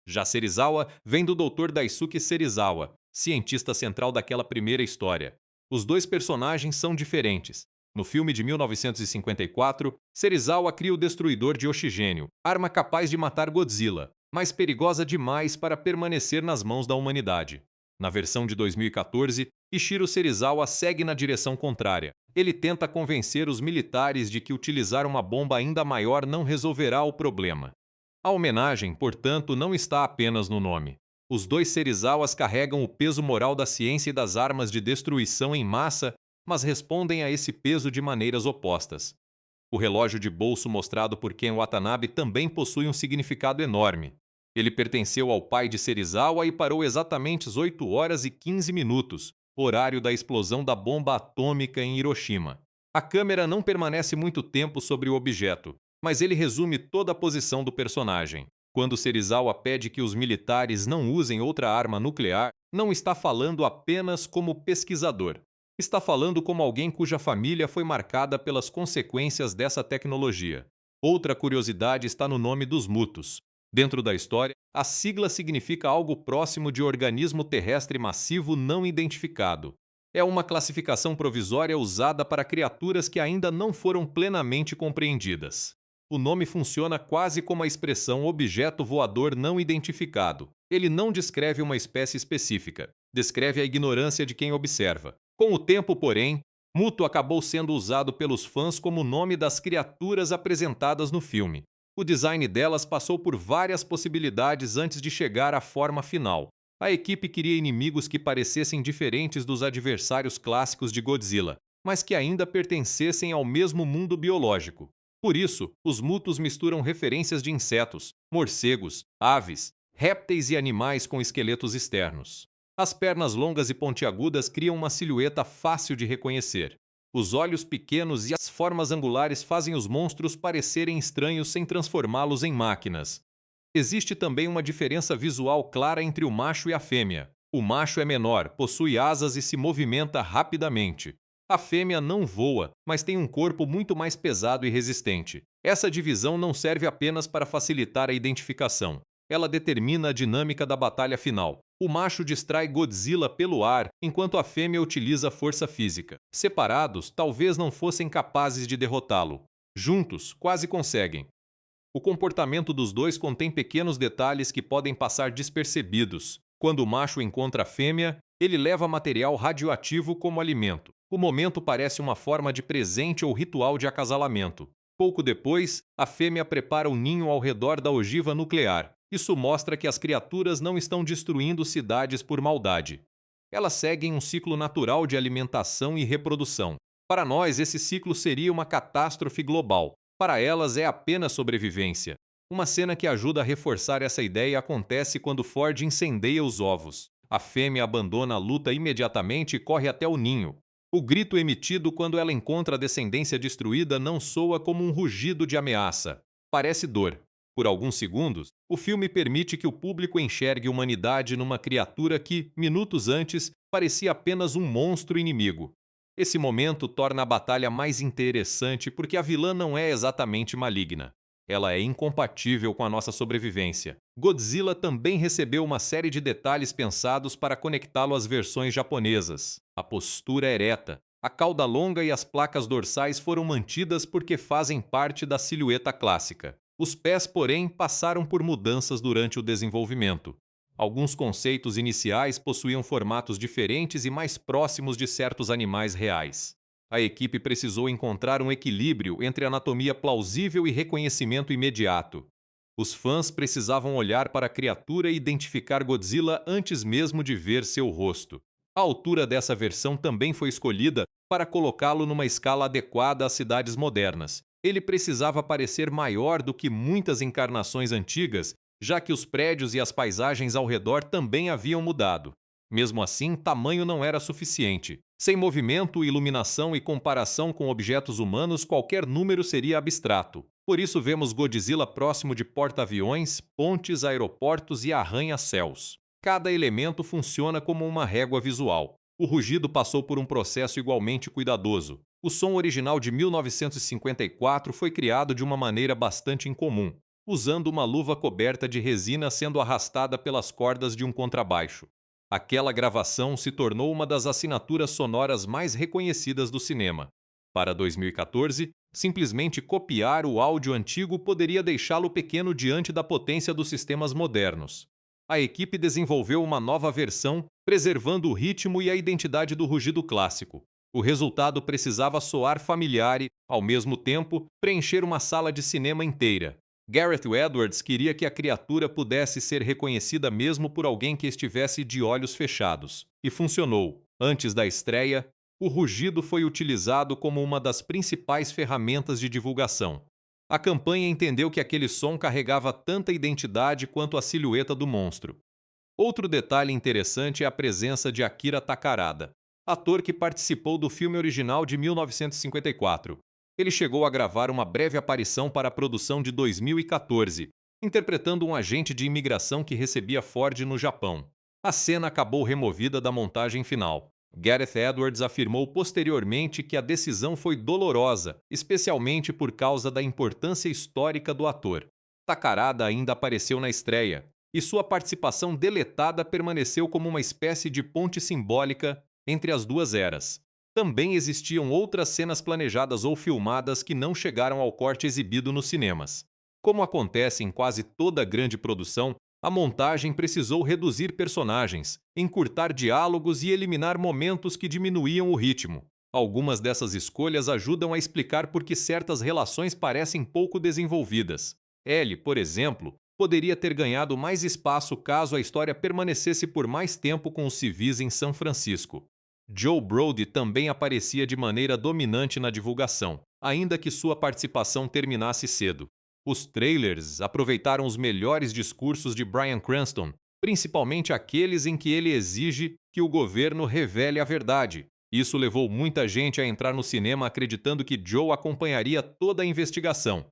Já Serizawa vem do Dr. Daisuke Serizawa, cientista central daquela primeira história. Os dois personagens são diferentes. No filme de 1954, Serizawa cria o Destruidor de Oxigênio, arma capaz de matar Godzilla, mas perigosa demais para permanecer nas mãos da humanidade. Na versão de 2014, Ishiro Serizawa segue na direção contrária. Ele tenta convencer os militares de que utilizar uma bomba ainda maior não resolverá o problema. A homenagem, portanto, não está apenas no nome. Os dois Serizawas carregam o peso moral da ciência e das armas de destruição em massa, mas respondem a esse peso de maneiras opostas. O relógio de bolso mostrado por Ken Watanabe também possui um significado enorme. Ele pertenceu ao pai de Serizawa e parou exatamente às 8 horas e 15 minutos, horário da explosão da bomba atômica em Hiroshima. A câmera não permanece muito tempo sobre o objeto, mas ele resume toda a posição do personagem. Quando Serizawa pede que os militares não usem outra arma nuclear, não está falando apenas como pesquisador. Está falando como alguém cuja família foi marcada pelas consequências dessa tecnologia. Outra curiosidade está no nome dos Mutos. Dentro da história, a sigla significa algo próximo de organismo terrestre massivo não identificado. É uma classificação provisória usada para criaturas que ainda não foram plenamente compreendidas. O nome funciona quase como a expressão objeto voador não identificado. Ele não descreve uma espécie específica, descreve a ignorância de quem observa. Com o tempo, porém, Muto acabou sendo usado pelos fãs como nome das criaturas apresentadas no filme. O design delas passou por várias possibilidades antes de chegar à forma final. A equipe queria inimigos que parecessem diferentes dos adversários clássicos de Godzilla, mas que ainda pertencessem ao mesmo mundo biológico. Por isso, os Mutos misturam referências de insetos, morcegos, aves, répteis e animais com esqueletos externos. As pernas longas e pontiagudas criam uma silhueta fácil de reconhecer. Os olhos pequenos e as formas angulares fazem os monstros parecerem estranhos sem transformá-los em máquinas. Existe também uma diferença visual clara entre o macho e a fêmea. O macho é menor, possui asas e se movimenta rapidamente. A fêmea não voa, mas tem um corpo muito mais pesado e resistente. Essa divisão não serve apenas para facilitar a identificação. Ela determina a dinâmica da batalha final. O macho distrai Godzilla pelo ar, enquanto a fêmea utiliza força física. Separados, talvez não fossem capazes de derrotá-lo. Juntos, quase conseguem. O comportamento dos dois contém pequenos detalhes que podem passar despercebidos. Quando o macho encontra a fêmea, ele leva material radioativo como alimento. O momento parece uma forma de presente ou ritual de acasalamento. Pouco depois, a fêmea prepara o ninho ao redor da ogiva nuclear. Isso mostra que as criaturas não estão destruindo cidades por maldade. Elas seguem um ciclo natural de alimentação e reprodução. Para nós, esse ciclo seria uma catástrofe global. Para elas, é apenas sobrevivência. Uma cena que ajuda a reforçar essa ideia acontece quando Ford incendeia os ovos. A fêmea abandona a luta imediatamente e corre até o ninho. O grito emitido quando ela encontra a descendência destruída não soa como um rugido de ameaça. Parece dor. Por alguns segundos, o filme permite que o público enxergue humanidade numa criatura que, minutos antes, parecia apenas um monstro inimigo. Esse momento torna a batalha mais interessante porque a vilã não é exatamente maligna. Ela é incompatível com a nossa sobrevivência. Godzilla também recebeu uma série de detalhes pensados para conectá-lo às versões japonesas. A postura ereta, a cauda longa e as placas dorsais foram mantidas porque fazem parte da silhueta clássica. Os pés, porém, passaram por mudanças durante o desenvolvimento. Alguns conceitos iniciais possuíam formatos diferentes e mais próximos de certos animais reais. A equipe precisou encontrar um equilíbrio entre anatomia plausível e reconhecimento imediato. Os fãs precisavam olhar para a criatura e identificar Godzilla antes mesmo de ver seu rosto. A altura dessa versão também foi escolhida para colocá-lo numa escala adequada às cidades modernas. Ele precisava parecer maior do que muitas encarnações antigas, já que os prédios e as paisagens ao redor também haviam mudado. Mesmo assim, tamanho não era suficiente. Sem movimento, iluminação e comparação com objetos humanos, qualquer número seria abstrato. Por isso vemos Godzilla próximo de porta-aviões, pontes, aeroportos e arranha-céus. Cada elemento funciona como uma régua visual. O rugido passou por um processo igualmente cuidadoso. O som original de 1954 foi criado de uma maneira bastante incomum, usando uma luva coberta de resina sendo arrastada pelas cordas de um contrabaixo. Aquela gravação se tornou uma das assinaturas sonoras mais reconhecidas do cinema. Para 2014, simplesmente copiar o áudio antigo poderia deixá-lo pequeno diante da potência dos sistemas modernos. A equipe desenvolveu uma nova versão, preservando o ritmo e a identidade do rugido clássico. O resultado precisava soar familiar e, ao mesmo tempo, preencher uma sala de cinema inteira. Gareth Edwards queria que a criatura pudesse ser reconhecida mesmo por alguém que estivesse de olhos fechados. E funcionou. Antes da estreia, o rugido foi utilizado como uma das principais ferramentas de divulgação. A campanha entendeu que aquele som carregava tanta identidade quanto a silhueta do monstro. Outro detalhe interessante é a presença de Akira Takarada, ator que participou do filme original de 1954. Ele chegou a gravar uma breve aparição para a produção de 2014, interpretando um agente de imigração que recebia Ford no Japão. A cena acabou removida da montagem final. Gareth Edwards afirmou posteriormente que a decisão foi dolorosa, especialmente por causa da importância histórica do ator. Takarada ainda apareceu na estreia, e sua participação deletada permaneceu como uma espécie de ponte simbólica entre as duas eras. Também existiam outras cenas planejadas ou filmadas que não chegaram ao corte exibido nos cinemas. Como acontece em quase toda grande produção, a montagem precisou reduzir personagens, encurtar diálogos e eliminar momentos que diminuíam o ritmo. Algumas dessas escolhas ajudam a explicar por que certas relações parecem pouco desenvolvidas. Ellie, por exemplo, poderia ter ganhado mais espaço caso a história permanecesse por mais tempo com os civis em São Francisco. Joe Brody também aparecia de maneira dominante na divulgação, ainda que sua participação terminasse cedo. Os trailers aproveitaram os melhores discursos de Bryan Cranston, principalmente aqueles em que ele exige que o governo revele a verdade, Isso levou muita gente a entrar no cinema acreditando que Joe acompanharia toda a investigação.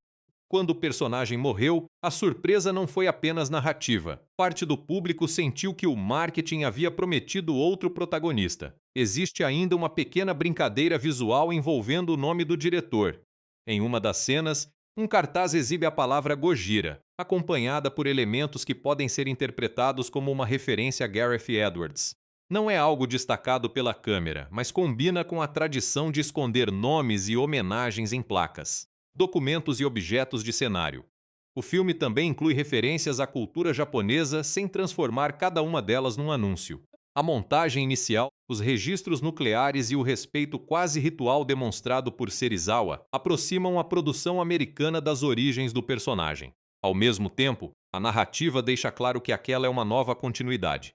Quando o personagem morreu, a surpresa não foi apenas narrativa. Parte do público sentiu que o marketing havia prometido outro protagonista. Existe ainda uma pequena brincadeira visual envolvendo o nome do diretor. Em uma das cenas, um cartaz exibe a palavra Gojira, acompanhada por elementos que podem ser interpretados como uma referência a Gareth Edwards. Não é algo destacado pela câmera, mas combina com a tradição de esconder nomes e homenagens em placas, documentos e objetos de cenário. O filme também inclui referências à cultura japonesa sem transformar cada uma delas num anúncio. A montagem inicial, os registros nucleares e o respeito quase ritual demonstrado por Serizawa aproximam a produção americana das origens do personagem. Ao mesmo tempo, a narrativa deixa claro que aquela é uma nova continuidade.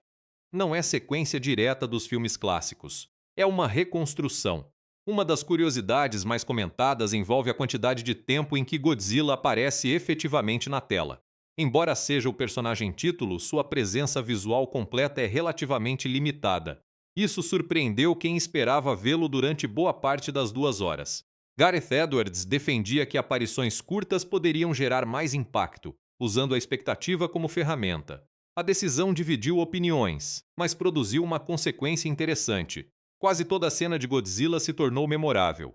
Não é sequência direta dos filmes clássicos. É uma reconstrução. Uma das curiosidades mais comentadas envolve a quantidade de tempo em que Godzilla aparece efetivamente na tela. Embora seja o personagem título, sua presença visual completa é relativamente limitada. Isso surpreendeu quem esperava vê-lo durante boa parte das 2 horas. Gareth Edwards defendia que aparições curtas poderiam gerar mais impacto, usando a expectativa como ferramenta. A decisão dividiu opiniões, mas produziu uma consequência interessante. Quase toda a cena de Godzilla se tornou memorável.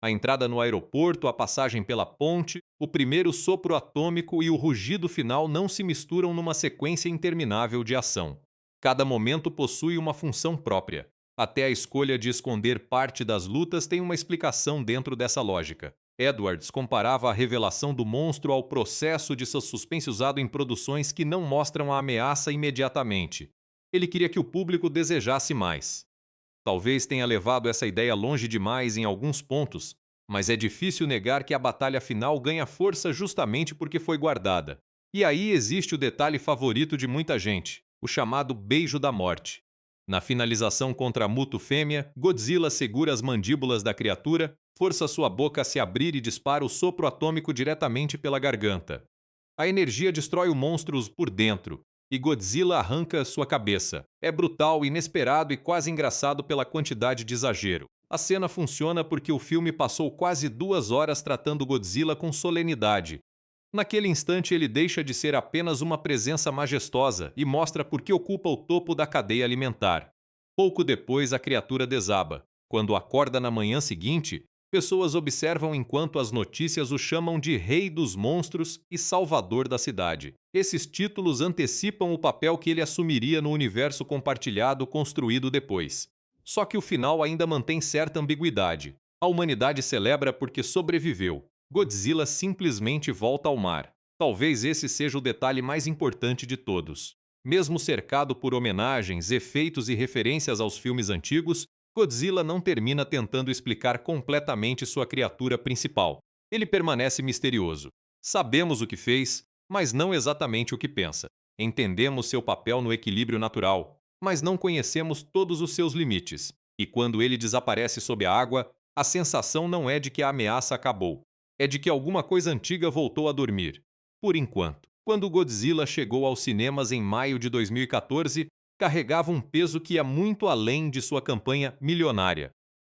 A entrada no aeroporto, a passagem pela ponte, o primeiro sopro atômico e o rugido final não se misturam numa sequência interminável de ação. Cada momento possui uma função própria. Até a escolha de esconder parte das lutas tem uma explicação dentro dessa lógica. Edwards comparava a revelação do monstro ao processo de suspense usado em produções que não mostram a ameaça imediatamente. Ele queria que o público desejasse mais. Talvez tenha levado essa ideia longe demais em alguns pontos, mas é difícil negar que a batalha final ganha força justamente porque foi guardada. E aí existe o detalhe favorito de muita gente, o chamado beijo da morte. Na finalização contra a Muto fêmea, Godzilla segura as mandíbulas da criatura, força sua boca a se abrir e dispara o sopro atômico diretamente pela garganta. A energia destrói o monstro por dentro, e Godzilla arranca sua cabeça. É brutal, inesperado e quase engraçado pela quantidade de exagero. A cena funciona porque o filme passou quase 2 horas tratando Godzilla com solenidade. Naquele instante ele deixa de ser apenas uma presença majestosa e mostra por que ocupa o topo da cadeia alimentar. Pouco depois a criatura desaba. Quando acorda na manhã seguinte, pessoas observam enquanto as notícias o chamam de Rei dos Monstros e Salvador da cidade. Esses títulos antecipam o papel que ele assumiria no universo compartilhado construído depois. Só que o final ainda mantém certa ambiguidade. A humanidade celebra porque sobreviveu. Godzilla simplesmente volta ao mar. Talvez esse seja o detalhe mais importante de todos. Mesmo cercado por homenagens, efeitos e referências aos filmes antigos, Godzilla não termina tentando explicar completamente sua criatura principal. Ele permanece misterioso. Sabemos o que fez, mas não exatamente o que pensa. Entendemos seu papel no equilíbrio natural, mas não conhecemos todos os seus limites. E quando ele desaparece sob a água, a sensação não é de que a ameaça acabou. É de que alguma coisa antiga voltou a dormir. Por enquanto. Quando Godzilla chegou aos cinemas em maio de 2014, carregava um peso que ia muito além de sua campanha milionária.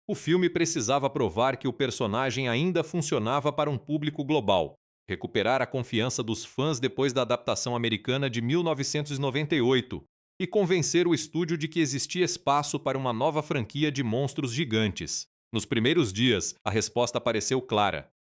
O filme precisava provar que o personagem ainda funcionava para um público global, recuperar a confiança dos fãs depois da adaptação americana de 1998 e convencer o estúdio de que existia espaço para uma nova franquia de monstros gigantes. Nos primeiros dias, a resposta pareceu clara.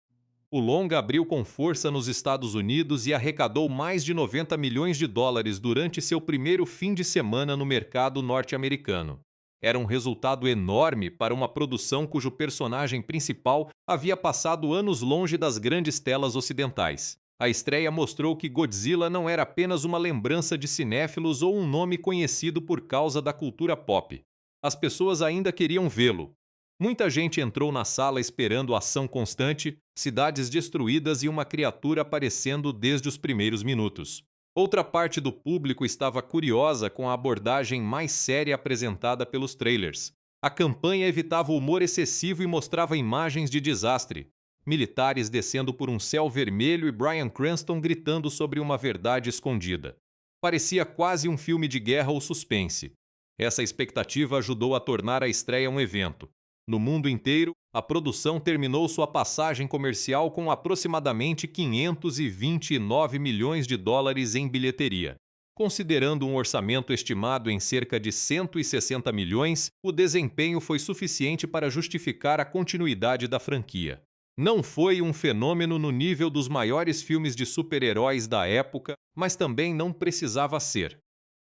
O longa abriu com força nos Estados Unidos e arrecadou mais de 90 milhões de dólares durante seu primeiro fim de semana no mercado norte-americano. Era um resultado enorme para uma produção cujo personagem principal havia passado anos longe das grandes telas ocidentais. A estreia mostrou que Godzilla não era apenas uma lembrança de cinéfilos ou um nome conhecido por causa da cultura pop. As pessoas ainda queriam vê-lo. Muita gente entrou na sala esperando ação constante, cidades destruídas e uma criatura aparecendo desde os primeiros minutos. Outra parte do público estava curiosa com a abordagem mais séria apresentada pelos trailers. A campanha evitava o humor excessivo e mostrava imagens de desastre. Militares descendo por um céu vermelho e Bryan Cranston gritando sobre uma verdade escondida. Parecia quase um filme de guerra ou suspense. Essa expectativa ajudou a tornar a estreia um evento. No mundo inteiro, a produção terminou sua passagem comercial com aproximadamente 529 milhões de dólares em bilheteria. Considerando um orçamento estimado em cerca de 160 milhões, o desempenho foi suficiente para justificar a continuidade da franquia. Não foi um fenômeno no nível dos maiores filmes de super-heróis da época, mas também não precisava ser.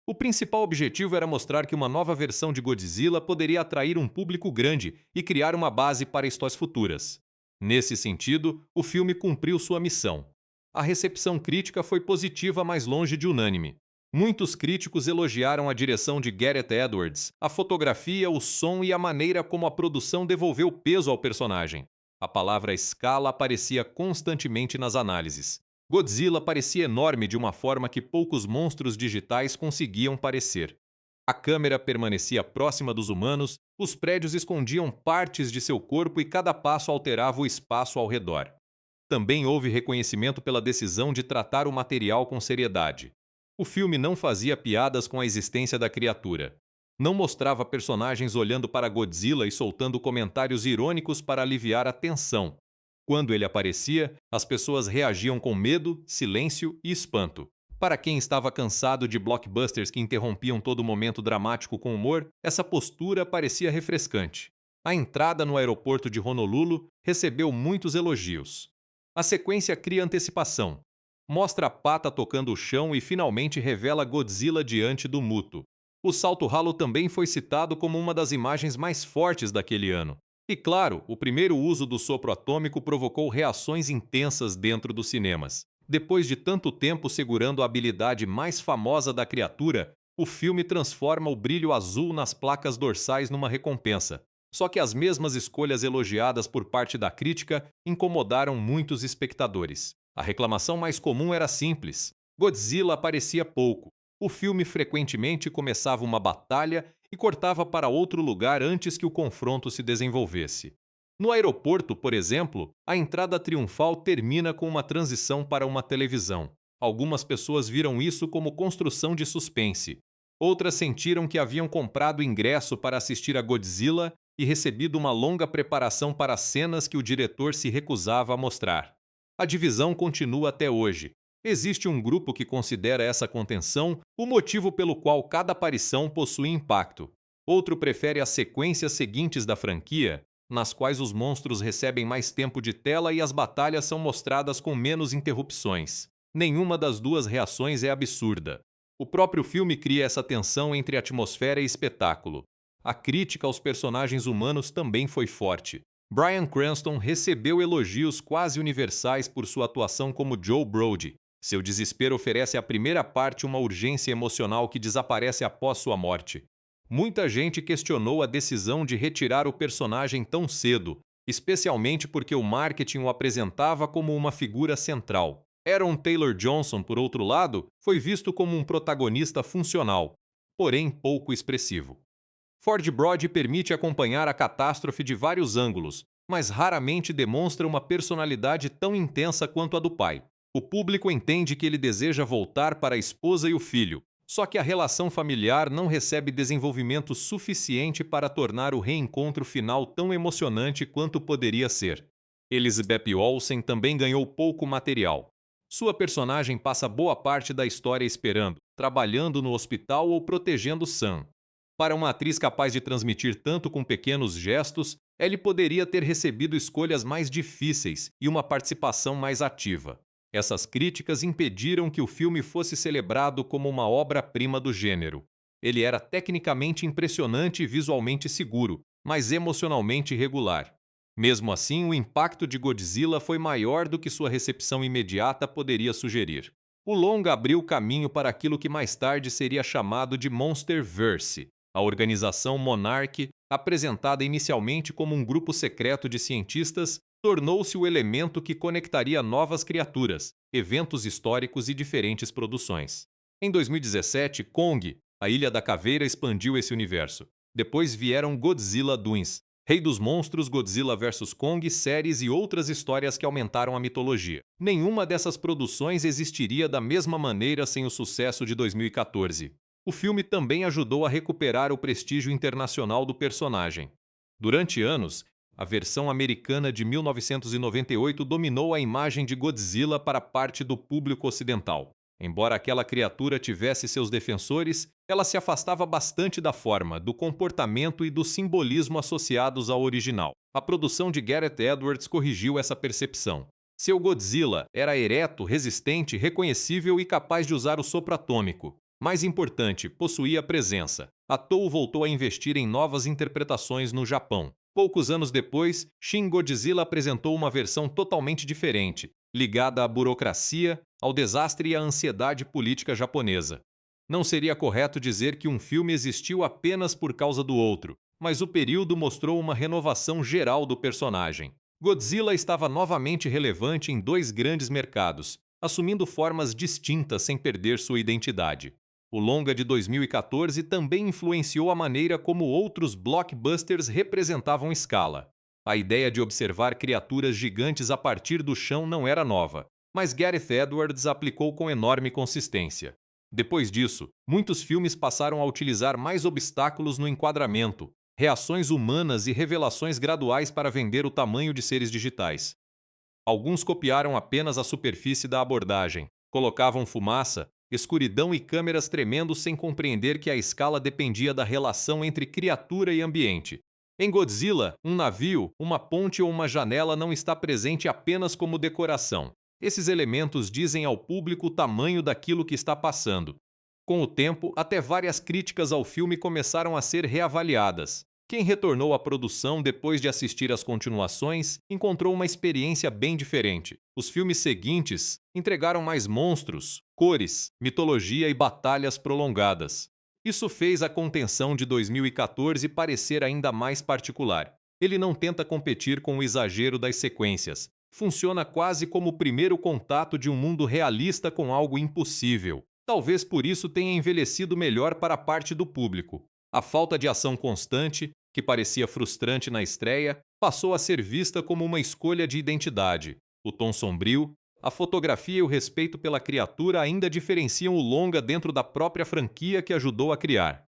O principal objetivo era mostrar que uma nova versão de Godzilla poderia atrair um público grande e criar uma base para histórias futuras. Nesse sentido, o filme cumpriu sua missão. A recepção crítica foi positiva, mas longe de unânime. Muitos críticos elogiaram a direção de Gareth Edwards, a fotografia, o som e a maneira como a produção devolveu peso ao personagem. A palavra escala aparecia constantemente nas análises. Godzilla parecia enorme de uma forma que poucos monstros digitais conseguiam parecer. A câmera permanecia próxima dos humanos, os prédios escondiam partes de seu corpo e cada passo alterava o espaço ao redor. Também houve reconhecimento pela decisão de tratar o material com seriedade. O filme não fazia piadas com a existência da criatura. Não mostrava personagens olhando para Godzilla e soltando comentários irônicos para aliviar a tensão. Quando ele aparecia, as pessoas reagiam com medo, silêncio e espanto. Para quem estava cansado de blockbusters que interrompiam todo momento dramático com humor, essa postura parecia refrescante. A entrada no aeroporto de Honolulu recebeu muitos elogios. A sequência cria antecipação. Mostra a pata tocando o chão e finalmente revela Godzilla diante do Muto. O salto ralo também foi citado como uma das imagens mais fortes daquele ano. E claro, o primeiro uso do sopro atômico provocou reações intensas dentro dos cinemas. Depois de tanto tempo segurando a habilidade mais famosa da criatura, o filme transforma o brilho azul nas placas dorsais numa recompensa. Só que as mesmas escolhas elogiadas por parte da crítica incomodaram muitos espectadores. A reclamação mais comum era simples: Godzilla aparecia pouco. O filme frequentemente começava uma batalha e cortava para outro lugar antes que o confronto se desenvolvesse. No aeroporto, por exemplo, a entrada triunfal termina com uma transição para uma televisão. Algumas pessoas viram isso como construção de suspense. Outras sentiram que haviam comprado ingresso para assistir a Godzilla e recebido uma longa preparação para cenas que o diretor se recusava a mostrar. A divisão continua até hoje. Existe um grupo que considera essa contenção o motivo pelo qual cada aparição possui impacto. Outro prefere as sequências seguintes da franquia, nas quais os monstros recebem mais tempo de tela e as batalhas são mostradas com menos interrupções. Nenhuma das duas reações é absurda. O próprio filme cria essa tensão entre atmosfera e espetáculo. A crítica aos personagens humanos também foi forte. Bryan Cranston recebeu elogios quase universais por sua atuação como Joe Brody. Seu desespero oferece à primeira parte uma urgência emocional que desaparece após sua morte. Muita gente questionou a decisão de retirar o personagem tão cedo, especialmente porque o marketing o apresentava como uma figura central. Aaron Taylor Johnson, por outro lado, foi visto como um protagonista funcional, porém pouco expressivo. Ford Brody permite acompanhar a catástrofe de vários ângulos, mas raramente demonstra uma personalidade tão intensa quanto a do pai. O público entende que ele deseja voltar para a esposa e o filho, só que a relação familiar não recebe desenvolvimento suficiente para tornar o reencontro final tão emocionante quanto poderia ser. Elizabeth Olsen também ganhou pouco material. Sua personagem passa boa parte da história esperando, trabalhando no hospital ou protegendo Sam. Para uma atriz capaz de transmitir tanto com pequenos gestos, Ellie poderia ter recebido escolhas mais difíceis e uma participação mais ativa. Essas críticas impediram que o filme fosse celebrado como uma obra-prima do gênero. Ele era tecnicamente impressionante e visualmente seguro, mas emocionalmente irregular. Mesmo assim, o impacto de Godzilla foi maior do que sua recepção imediata poderia sugerir. O longa abriu caminho para aquilo que mais tarde seria chamado de Monsterverse, a organização Monarch, apresentada inicialmente como um grupo secreto de cientistas, tornou-se o elemento que conectaria novas criaturas, eventos históricos e diferentes produções. Em 2017, Kong, a Ilha da Caveira, expandiu esse universo. Depois vieram Godzilla Dunes, Rei dos Monstros, Godzilla vs Kong, séries e outras histórias que aumentaram a mitologia. Nenhuma dessas produções existiria da mesma maneira sem o sucesso de 2014. O filme também ajudou a recuperar o prestígio internacional do personagem. Durante anos, a versão americana de 1998 dominou a imagem de Godzilla para parte do público ocidental. Embora aquela criatura tivesse seus defensores, ela se afastava bastante da forma, do comportamento e do simbolismo associados ao original. A produção de Gareth Edwards corrigiu essa percepção. Seu Godzilla era ereto, resistente, reconhecível e capaz de usar o sopro atômico. Mais importante, possuía presença. A Toho voltou a investir em novas interpretações no Japão. Poucos anos depois, Shin Godzilla apresentou uma versão totalmente diferente, ligada à burocracia, ao desastre e à ansiedade política japonesa. Não seria correto dizer que um filme existiu apenas por causa do outro, mas o período mostrou uma renovação geral do personagem. Godzilla estava novamente relevante em dois grandes mercados, assumindo formas distintas sem perder sua identidade. O longa de 2014 também influenciou a maneira como outros blockbusters representavam escala. A ideia de observar criaturas gigantes a partir do chão não era nova, mas Gareth Edwards aplicou com enorme consistência. Depois disso, muitos filmes passaram a utilizar mais obstáculos no enquadramento, reações humanas e revelações graduais para vender o tamanho de seres digitais. Alguns copiaram apenas a superfície da abordagem, colocavam fumaça, escuridão e câmeras tremendo sem compreender que a escala dependia da relação entre criatura e ambiente. Em Godzilla, um navio, uma ponte ou uma janela não está presente apenas como decoração. Esses elementos dizem ao público o tamanho daquilo que está passando. Com o tempo, até várias críticas ao filme começaram a ser reavaliadas. Quem retornou à produção depois de assistir às continuações encontrou uma experiência bem diferente. Os filmes seguintes entregaram mais monstros, cores, mitologia e batalhas prolongadas. Isso fez a contenção de 2014 parecer ainda mais particular. Ele não tenta competir com o exagero das sequências. Funciona quase como o primeiro contato de um mundo realista com algo impossível. Talvez por isso tenha envelhecido melhor para parte do público. A falta de ação constante, que parecia frustrante na estreia, passou a ser vista como uma escolha de identidade. O tom sombrio, a fotografia e o respeito pela criatura ainda diferenciam o longa dentro da própria franquia que ajudou a criar.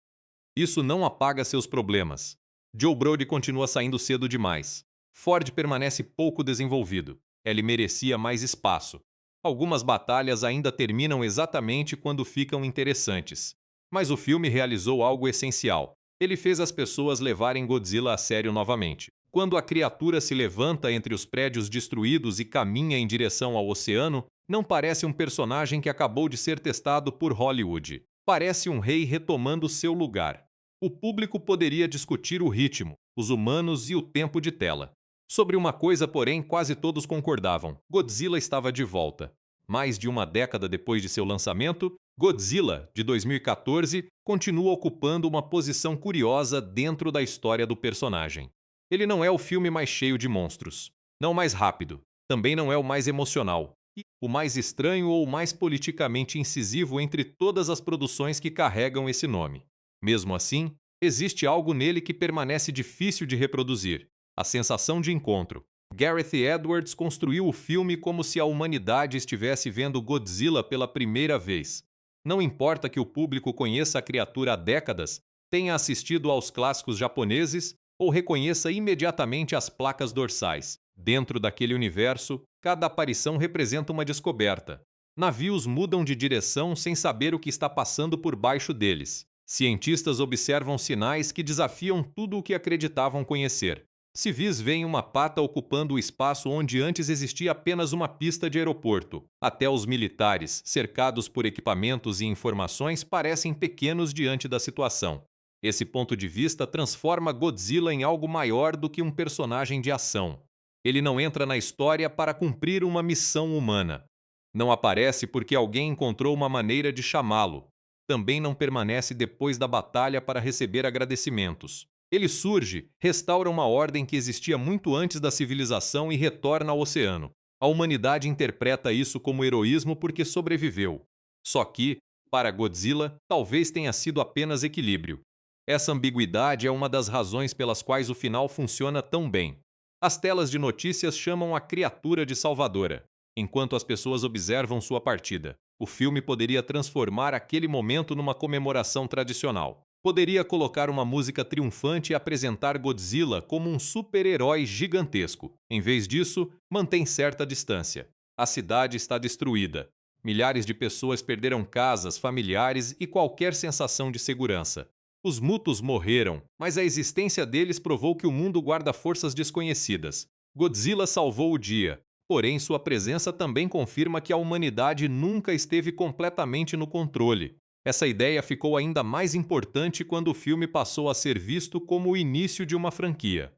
Isso não apaga seus problemas. Joe Brody continua saindo cedo demais. Ford permanece pouco desenvolvido. Ele merecia mais espaço. Algumas batalhas ainda terminam exatamente quando ficam interessantes. Mas o filme realizou algo essencial. Ele fez as pessoas levarem Godzilla a sério novamente. Quando a criatura se levanta entre os prédios destruídos e caminha em direção ao oceano, não parece um personagem que acabou de ser testado por Hollywood. Parece um rei retomando seu lugar. O público poderia discutir o ritmo, os humanos e o tempo de tela. Sobre uma coisa, porém, quase todos concordavam: Godzilla estava de volta. Mais de uma década depois de seu lançamento, Godzilla, de 2014, continua ocupando uma posição curiosa dentro da história do personagem. Ele não é o filme mais cheio de monstros, não o mais rápido, também não é o mais emocional, e o mais estranho ou o mais politicamente incisivo entre todas as produções que carregam esse nome. Mesmo assim, existe algo nele que permanece difícil de reproduzir: a sensação de encontro. Gareth Edwards construiu o filme como se a humanidade estivesse vendo Godzilla pela primeira vez. Não importa que o público conheça a criatura há décadas, tenha assistido aos clássicos japoneses ou reconheça imediatamente as placas dorsais. Dentro daquele universo, cada aparição representa uma descoberta. Navios mudam de direção sem saber o que está passando por baixo deles. Cientistas observam sinais que desafiam tudo o que acreditavam conhecer. Civis veem uma pata ocupando o espaço onde antes existia apenas uma pista de aeroporto. Até os militares, cercados por equipamentos e informações, parecem pequenos diante da situação. Esse ponto de vista transforma Godzilla em algo maior do que um personagem de ação. Ele não entra na história para cumprir uma missão humana. Não aparece porque alguém encontrou uma maneira de chamá-lo. Também não permanece depois da batalha para receber agradecimentos. Ele surge, restaura uma ordem que existia muito antes da civilização e retorna ao oceano. A humanidade interpreta isso como heroísmo porque sobreviveu. Só que, para Godzilla, talvez tenha sido apenas equilíbrio. Essa ambiguidade é uma das razões pelas quais o final funciona tão bem. As telas de notícias chamam a criatura de salvadora, enquanto as pessoas observam sua partida. O filme poderia transformar aquele momento numa comemoração tradicional. Poderia colocar uma música triunfante e apresentar Godzilla como um super-herói gigantesco. Em vez disso, mantém certa distância. A cidade está destruída. Milhares de pessoas perderam casas, familiares e qualquer sensação de segurança. Os Mutos morreram, mas a existência deles provou que o mundo guarda forças desconhecidas. Godzilla salvou o dia, porém sua presença também confirma que a humanidade nunca esteve completamente no controle. Essa ideia ficou ainda mais importante quando o filme passou a ser visto como o início de uma franquia.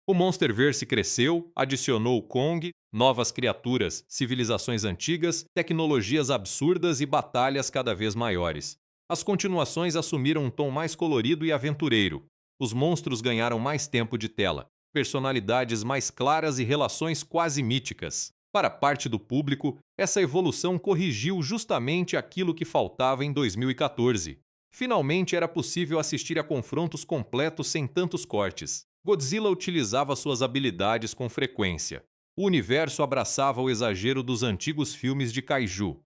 O Monsterverse cresceu, adicionou Kong, novas criaturas, civilizações antigas, tecnologias absurdas e batalhas cada vez maiores. As continuações assumiram um tom mais colorido e aventureiro. Os monstros ganharam mais tempo de tela, personalidades mais claras e relações quase míticas. Para parte do público, essa evolução corrigiu justamente aquilo que faltava em 2014. Finalmente era possível assistir a confrontos completos sem tantos cortes. Godzilla utilizava suas habilidades com frequência. O universo abraçava o exagero dos antigos filmes de kaiju.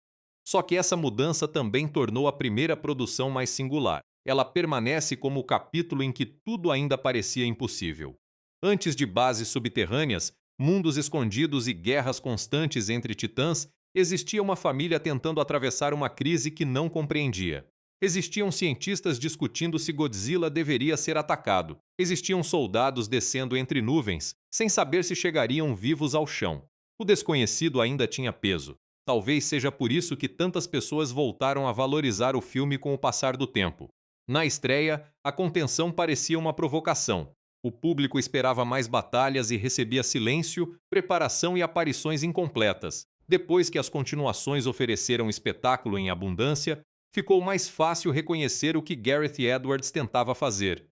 Só que essa mudança também tornou a primeira produção mais singular. Ela permanece como o capítulo em que tudo ainda parecia impossível. Antes de bases subterrâneas, mundos escondidos e guerras constantes entre titãs, existia uma família tentando atravessar uma crise que não compreendia. Existiam cientistas discutindo se Godzilla deveria ser atacado. Existiam soldados descendo entre nuvens, sem saber se chegariam vivos ao chão. O desconhecido ainda tinha peso. Talvez seja por isso que tantas pessoas voltaram a valorizar o filme com o passar do tempo. Na estreia, a contenção parecia uma provocação. O público esperava mais batalhas e recebia silêncio, preparação e aparições incompletas. Depois que as continuações ofereceram espetáculo em abundância, ficou mais fácil reconhecer o que Gareth Edwards tentava fazer.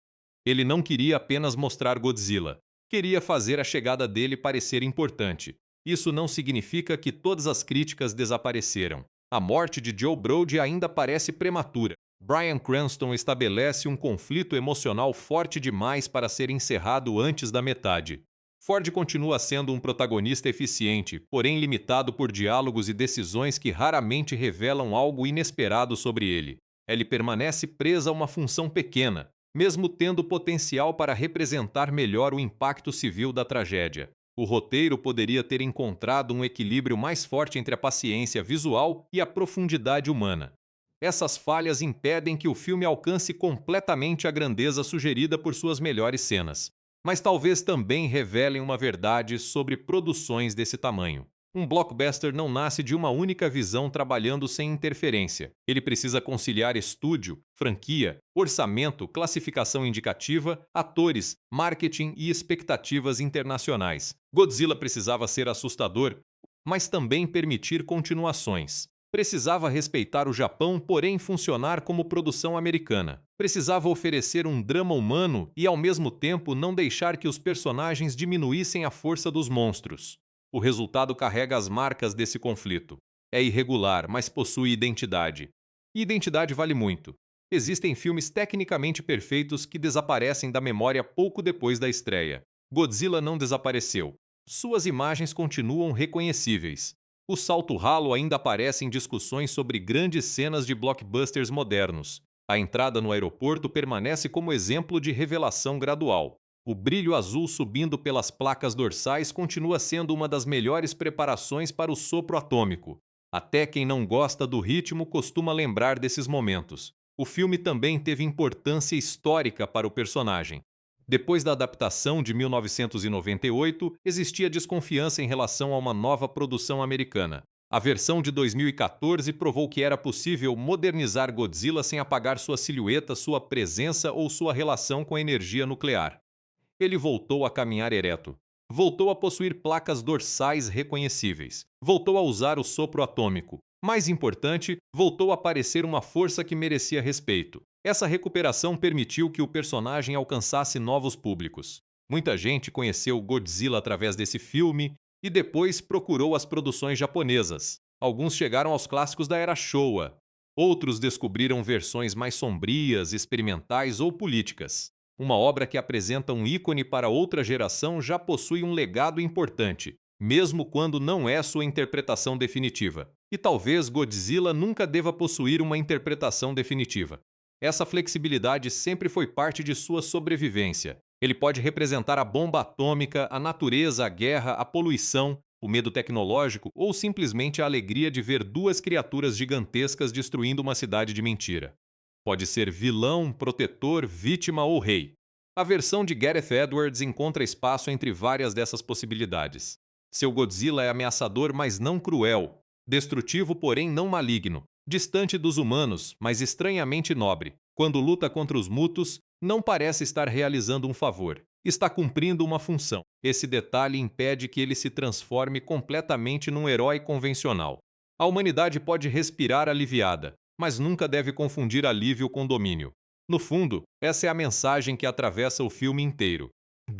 Ele não queria apenas mostrar Godzilla, queria fazer a chegada dele parecer importante. Isso não significa que todas as críticas desapareceram. A morte de Joe Brody ainda parece prematura. Bryan Cranston estabelece um conflito emocional forte demais para ser encerrado antes da metade. Ford continua sendo um protagonista eficiente, porém limitado por diálogos e decisões que raramente revelam algo inesperado sobre ele. Ele permanece presa a uma função pequena, mesmo tendo potencial para representar melhor o impacto civil da tragédia. O roteiro poderia ter encontrado um equilíbrio mais forte entre a paciência visual e a profundidade humana. Essas falhas impedem que o filme alcance completamente a grandeza sugerida por suas melhores cenas. Mas talvez também revelem uma verdade sobre produções desse tamanho. Um blockbuster não nasce de uma única visão trabalhando sem interferência. Ele precisa conciliar estúdio, franquia, orçamento, classificação indicativa, atores, marketing e expectativas internacionais. Godzilla precisava ser assustador, mas também permitir continuações. Precisava respeitar o Japão, porém funcionar como produção americana. Precisava oferecer um drama humano e, ao mesmo tempo, não deixar que os personagens diminuíssem a força dos monstros. O resultado carrega as marcas desse conflito. É irregular, mas possui identidade. E identidade vale muito. Existem filmes tecnicamente perfeitos que desaparecem da memória pouco depois da estreia. Godzilla não desapareceu. Suas imagens continuam reconhecíveis. O salto ralo ainda aparece em discussões sobre grandes cenas de blockbusters modernos. A entrada no aeroporto permanece como exemplo de revelação gradual. O brilho azul subindo pelas placas dorsais continua sendo uma das melhores preparações para o sopro atômico. Até quem não gosta do ritmo costuma lembrar desses momentos. O filme também teve importância histórica para o personagem. Depois da adaptação de 1998, existia desconfiança em relação a uma nova produção americana. A versão de 2014 provou que era possível modernizar Godzilla sem apagar sua silhueta, sua presença ou sua relação com a energia nuclear. Ele voltou a caminhar ereto. Voltou a possuir placas dorsais reconhecíveis. Voltou a usar o sopro atômico. Mais importante, voltou a parecer uma força que merecia respeito. Essa recuperação permitiu que o personagem alcançasse novos públicos. Muita gente conheceu Godzilla através desse filme e depois procurou as produções japonesas. Alguns chegaram aos clássicos da era Showa. Outros descobriram versões mais sombrias, experimentais ou políticas. Uma obra que apresenta um ícone para outra geração já possui um legado importante, mesmo quando não é sua interpretação definitiva. E talvez Godzilla nunca deva possuir uma interpretação definitiva. Essa flexibilidade sempre foi parte de sua sobrevivência. Ele pode representar a bomba atômica, a natureza, a guerra, a poluição, o medo tecnológico ou simplesmente a alegria de ver duas criaturas gigantescas destruindo uma cidade de mentira. Pode ser vilão, protetor, vítima ou rei. A versão de Gareth Edwards encontra espaço entre várias dessas possibilidades. Seu Godzilla é ameaçador, mas não cruel. Destrutivo, porém não maligno. Distante dos humanos, mas estranhamente nobre. Quando luta contra os mutos, não parece estar realizando um favor. Está cumprindo uma função. Esse detalhe impede que ele se transforme completamente num herói convencional. A humanidade pode respirar aliviada, mas nunca deve confundir alívio com domínio. No fundo, essa é a mensagem que atravessa o filme inteiro.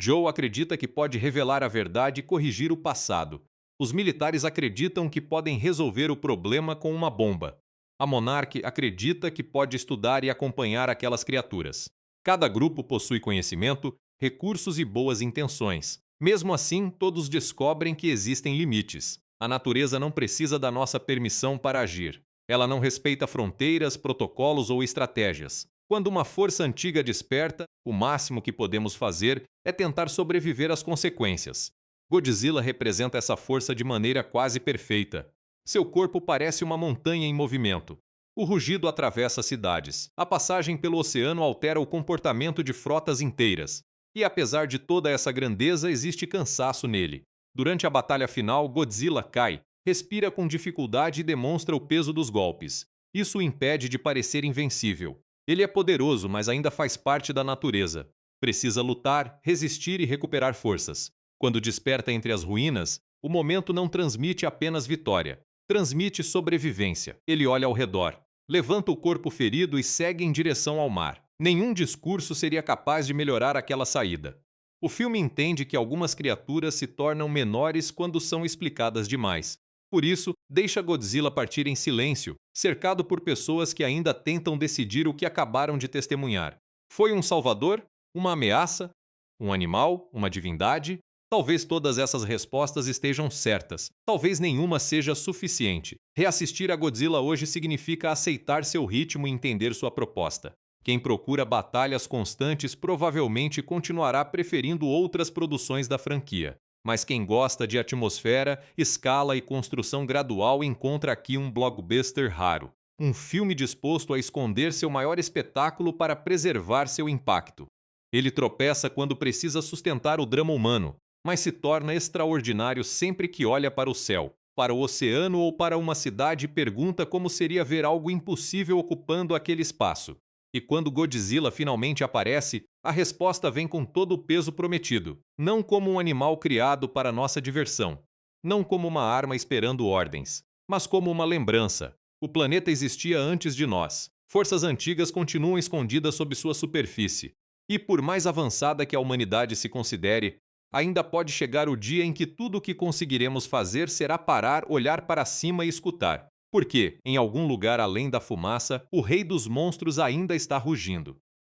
Joe acredita que pode revelar a verdade e corrigir o passado. Os militares acreditam que podem resolver o problema com uma bomba. A Monarch acredita que pode estudar e acompanhar aquelas criaturas. Cada grupo possui conhecimento, recursos e boas intenções. Mesmo assim, todos descobrem que existem limites. A natureza não precisa da nossa permissão para agir. Ela não respeita fronteiras, protocolos ou estratégias. Quando uma força antiga desperta, o máximo que podemos fazer é tentar sobreviver às consequências. Godzilla representa essa força de maneira quase perfeita. Seu corpo parece uma montanha em movimento. O rugido atravessa cidades. A passagem pelo oceano altera o comportamento de frotas inteiras. E apesar de toda essa grandeza, existe cansaço nele. Durante a batalha final, Godzilla cai, respira com dificuldade e demonstra o peso dos golpes. Isso o impede de parecer invencível. Ele é poderoso, mas ainda faz parte da natureza. Precisa lutar, resistir e recuperar forças. Quando desperta entre as ruínas, o momento não transmite apenas vitória. Transmite sobrevivência. Ele olha ao redor, levanta o corpo ferido e segue em direção ao mar. Nenhum discurso seria capaz de melhorar aquela saída. O filme entende que algumas criaturas se tornam menores quando são explicadas demais. Por isso, deixa Godzilla partir em silêncio, cercado por pessoas que ainda tentam decidir o que acabaram de testemunhar. Foi um salvador? Uma ameaça? Um animal? Uma divindade? Talvez todas essas respostas estejam certas. Talvez nenhuma seja suficiente. Reassistir a Godzilla hoje significa aceitar seu ritmo e entender sua proposta. Quem procura batalhas constantes provavelmente continuará preferindo outras produções da franquia. Mas quem gosta de atmosfera, escala e construção gradual encontra aqui um blockbuster raro. Um filme disposto a esconder seu maior espetáculo para preservar seu impacto. Ele tropeça quando precisa sustentar o drama humano, mas se torna extraordinário sempre que olha para o céu, para o oceano ou para uma cidade e pergunta como seria ver algo impossível ocupando aquele espaço. E quando Godzilla finalmente aparece, a resposta vem com todo o peso prometido, não como um animal criado para nossa diversão, não como uma arma esperando ordens, mas como uma lembrança. O planeta existia antes de nós. Forças antigas continuam escondidas sob sua superfície. E por mais avançada que a humanidade se considere, ainda pode chegar o dia em que tudo o que conseguiremos fazer será parar, olhar para cima e escutar. Porque, em algum lugar além da fumaça, o rei dos monstros ainda está rugindo.